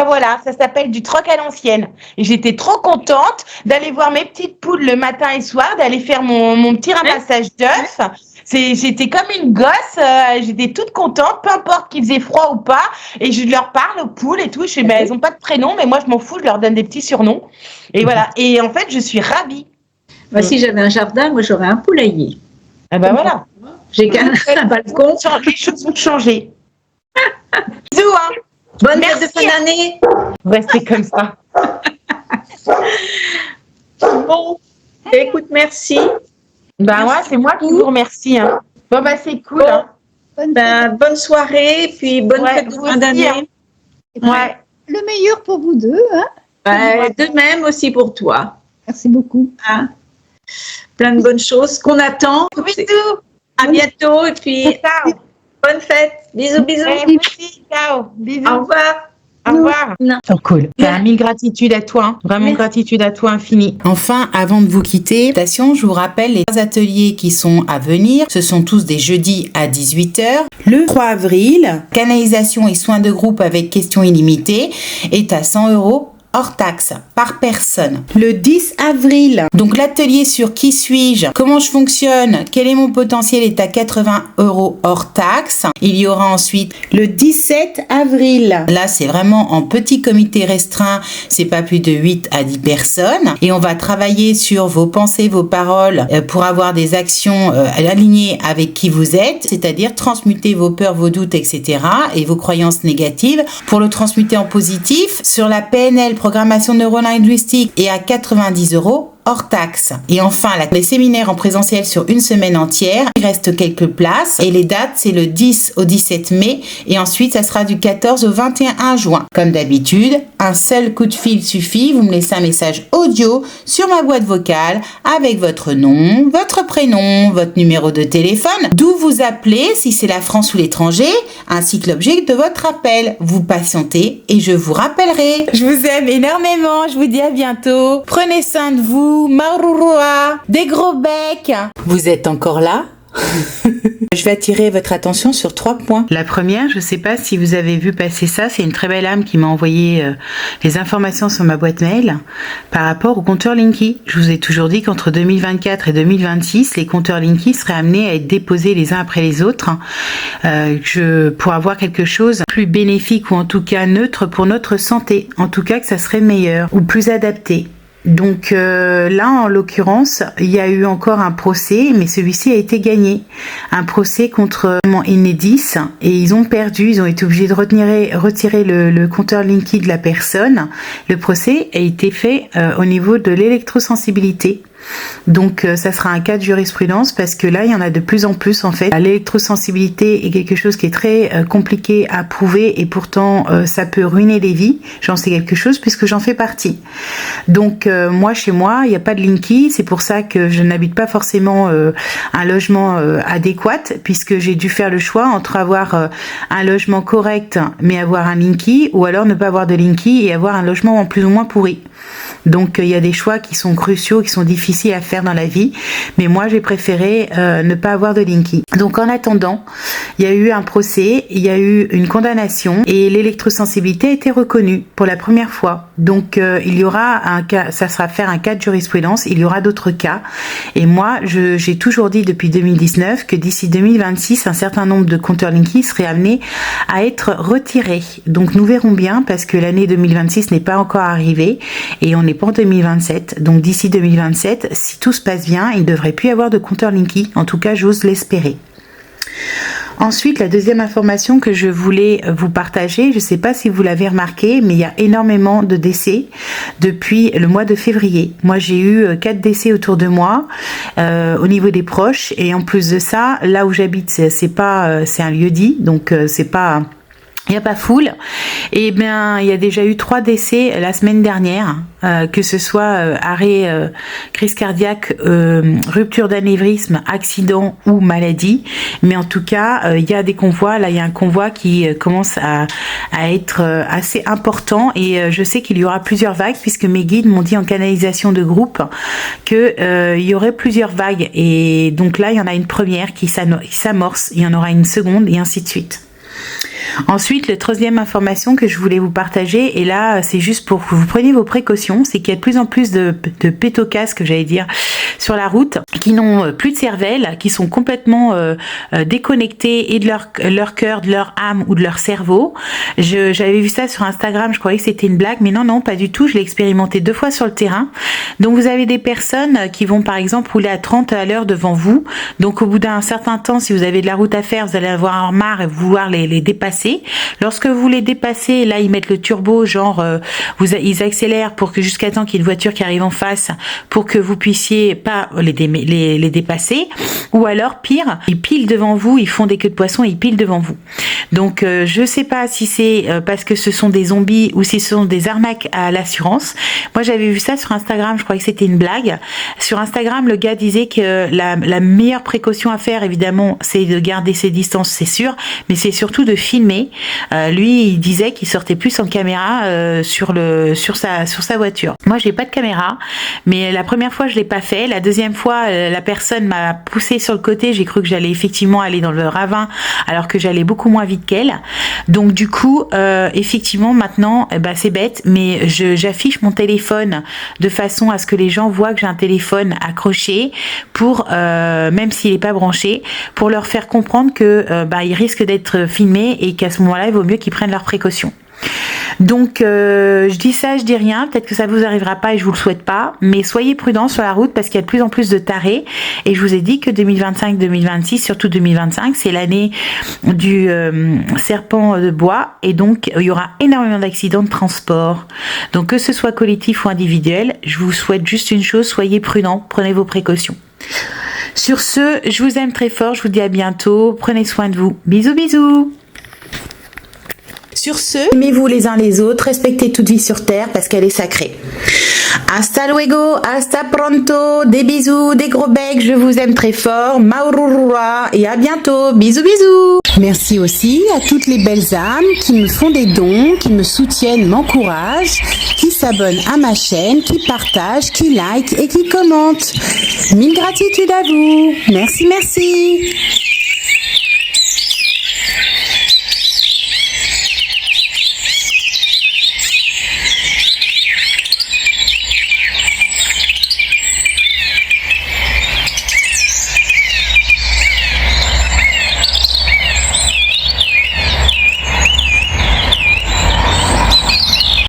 Voilà, ça s'appelle du troc à l'ancienne. Et j'étais trop contente d'aller voir mes petites poules le matin et soir, d'aller faire mon petit ramassage d'œufs. J'étais comme une gosse, j'étais toute contente, peu importe qu'il faisait froid ou pas. Et je leur parle aux poules et tout. Je sais, elles n'ont pas de prénom, mais moi je m'en fous, je leur donne des petits surnoms. Et voilà. Et en fait, je suis ravie. Si j'avais un jardin, moi j'aurais un poulailler. Voilà. J'ai qu'un balcon. Les choses vont changer. Bisous, Bonne fête de fin d'année. Restez comme ça. Bon, écoute, merci. C'est moi qui vous remercie. Bon, c'est cool. Bonne soirée, puis bonne fête de fin d'année. Le meilleur pour vous deux. De même aussi pour toi. Merci beaucoup. Plein de bonnes choses qu'on attend. Bisous. À bientôt et puis ciao. Bonne fête. Bisous. Merci. Ciao. Bisous. Au revoir. Au revoir. Oh, cool. Mille gratitude à toi. Vraiment gratitude à toi infinie. Enfin, avant de vous quitter, je vous rappelle les 3 ateliers qui sont à venir. Ce sont tous des jeudis à 18h. Le 3 avril, canalisation et soins de groupe avec questions illimitées est à 100 € hors taxe par personne. Le 10 avril, donc l'atelier sur qui suis-je, comment je fonctionne, quel est mon potentiel est à 80 € hors taxe. Il y aura ensuite le 17 avril. Là, c'est vraiment en petit comité restreint, c'est pas plus de 8 à 10 personnes et on va travailler sur vos pensées, vos paroles pour avoir des actions alignées avec qui vous êtes, c'est-à-dire transmuter vos peurs, vos doutes, etc. et vos croyances négatives pour le transmuter en positif. Sur la PNL, programmation neurolinguistique, et à 90 € hors taxe. Et enfin, les séminaires en présentiel sur une semaine entière. Il reste quelques places et les dates, c'est le 10 au 17 mai et ensuite, ça sera du 14 au 21 juin. Comme d'habitude, un seul coup de fil suffit. Vous me laissez un message audio sur ma boîte vocale avec votre nom, votre prénom, votre numéro de téléphone, d'où vous appelez si c'est la France ou l'étranger, ainsi que l'objet de votre appel. Vous patientez et je vous rappellerai. Je vous aime énormément. Je vous dis à bientôt. Prenez soin de vous. Marurua, des gros becs. Vous êtes encore là? Je vais attirer votre attention sur 3 points. La première, je ne sais pas si vous avez vu passer ça, c'est une très belle âme qui m'a envoyé les informations sur ma boîte mail par rapport au compteur Linky. Je vous ai toujours dit qu'entre 2024 et 2026, les compteurs Linky seraient amenés à être déposés les uns après les autres pour avoir quelque chose de plus bénéfique ou en tout cas neutre pour notre santé. En tout cas que ça serait meilleur ou plus adapté. Donc là, en l'occurrence, il y a eu encore un procès, mais celui-ci a été gagné. Un procès contre Enedis et ils ont perdu, ils ont été obligés de retirer le compteur Linky de la personne. Le procès a été fait au niveau de l'électrosensibilité. Donc ça sera un cas de jurisprudence parce que là il y en a de plus en plus en fait. L'électrosensibilité est quelque chose qui est très compliqué à prouver et pourtant ça peut ruiner des vies. J'en sais quelque chose puisque j'en fais partie. Donc moi chez moi il n'y a pas de Linky, c'est pour ça que je n'habite pas forcément un logement adéquat puisque j'ai dû faire le choix entre avoir un logement correct mais avoir un Linky ou alors ne pas avoir de Linky et avoir un logement en plus ou moins pourri. Donc il y a des choix qui sont cruciaux, qui sont difficiles à faire dans la vie, mais moi j'ai préféré ne pas avoir de Linky. Donc en attendant, il y a eu un procès, il y a eu une condamnation et l'électrosensibilité a été reconnue pour la première fois. Donc il y aura un cas, ça sera faire un cas de jurisprudence, il y aura d'autres cas. Et moi j'ai toujours dit depuis 2019 que d'ici 2026, un certain nombre de compteurs Linky seraient amenés à être retirés. Donc nous verrons bien parce que l'année 2026 n'est pas encore arrivée et on n'est pas en 2027. Donc d'ici 2027, si tout se passe bien, il ne devrait plus y avoir de compteur Linky. En tout cas, j'ose l'espérer. Ensuite, la deuxième information que je voulais vous partager, je ne sais pas si vous l'avez remarqué, mais il y a énormément de décès depuis le mois de février. Moi, j'ai eu 4 décès autour de moi au niveau des proches. Et en plus de ça, là où j'habite, c'est un lieu-dit, donc c'est pas... Il n'y a pas foule. Et bien, il y a déjà eu 3 décès la semaine dernière, que ce soit arrêt, crise cardiaque, rupture d'anévrisme, accident ou maladie. Mais en tout cas, il y a des convois. Là, il y a un convoi qui commence à être assez important. Et je sais qu'il y aura plusieurs vagues, puisque mes guides m'ont dit en canalisation de groupe que il y aurait plusieurs vagues. Et donc là, il y en a une première qui s'amorce. Il y en aura une seconde et ainsi de suite. Ensuite, la troisième information que je voulais vous partager, et là c'est juste pour que vous preniez vos précautions, c'est qu'il y a de plus en plus de pétocasques, j'allais dire, sur la route, qui n'ont plus de cervelle, qui sont complètement déconnectés et de leur cœur, de leur âme ou de leur cerveau. J'avais vu ça sur Instagram, je croyais que c'était une blague, mais non, pas du tout, je l'ai expérimenté 2 fois sur le terrain. Donc vous avez des personnes qui vont par exemple rouler à 30 à l'heure devant vous, donc au bout d'un certain temps, si vous avez de la route à faire, vous allez avoir marre et vouloir les dépasser. Lorsque vous les dépassez, là ils mettent le turbo, genre ils accélèrent pour que jusqu'à temps qu'il y ait une voiture qui arrive en face pour que vous puissiez pas les dépasser, ou alors pire, ils pilent devant vous, ils font des queues de poisson et ils pilent devant vous. Donc je sais pas si c'est parce que ce sont des zombies ou si ce sont des arnaques à l'assurance. Moi j'avais vu ça sur Instagram, je croyais que c'était une blague. Sur Instagram, le gars disait que la meilleure précaution à faire, évidemment, c'est de garder ses distances, c'est sûr, mais c'est surtout de filmer. Lui, il disait qu'il sortait plus en caméra sur sa voiture. Moi, j'ai pas de caméra, mais la première fois, je l'ai pas fait. La deuxième fois, la personne m'a poussé sur le côté. J'ai cru que j'allais effectivement aller dans le ravin, alors que j'allais beaucoup moins vite qu'elle. Donc, du coup, effectivement, maintenant, c'est bête, mais j'affiche mon téléphone de façon à ce que les gens voient que j'ai un téléphone accroché pour, même s'il est pas branché, pour leur faire comprendre que il risque d'être filmé et qu'à ce moment-là, il vaut mieux qu'ils prennent leurs précautions. Donc, je dis ça, je dis rien. Peut-être que ça vous arrivera pas et je vous le souhaite pas. Mais soyez prudents sur la route parce qu'il y a de plus en plus de tarés. Et je vous ai dit que 2025-2026, surtout 2025, c'est l'année du serpent de bois. Et donc, il y aura énormément d'accidents de transport. Donc, que ce soit collectif ou individuel, je vous souhaite juste une chose, soyez prudents, prenez vos précautions. Sur ce, je vous aime très fort. Je vous dis à bientôt. Prenez soin de vous. Bisous, bisous. Sur ce, aimez-vous les uns les autres, respectez toute vie sur Terre parce qu'elle est sacrée. Hasta luego, hasta pronto, des bisous, des gros becs, je vous aime très fort, maururura et à bientôt, bisous bisous. Merci aussi à toutes les belles âmes qui me font des dons, qui me soutiennent, m'encouragent, qui s'abonnent à ma chaîne, qui partagent, qui like et qui commentent. Mille gratitudes à vous. Merci, merci.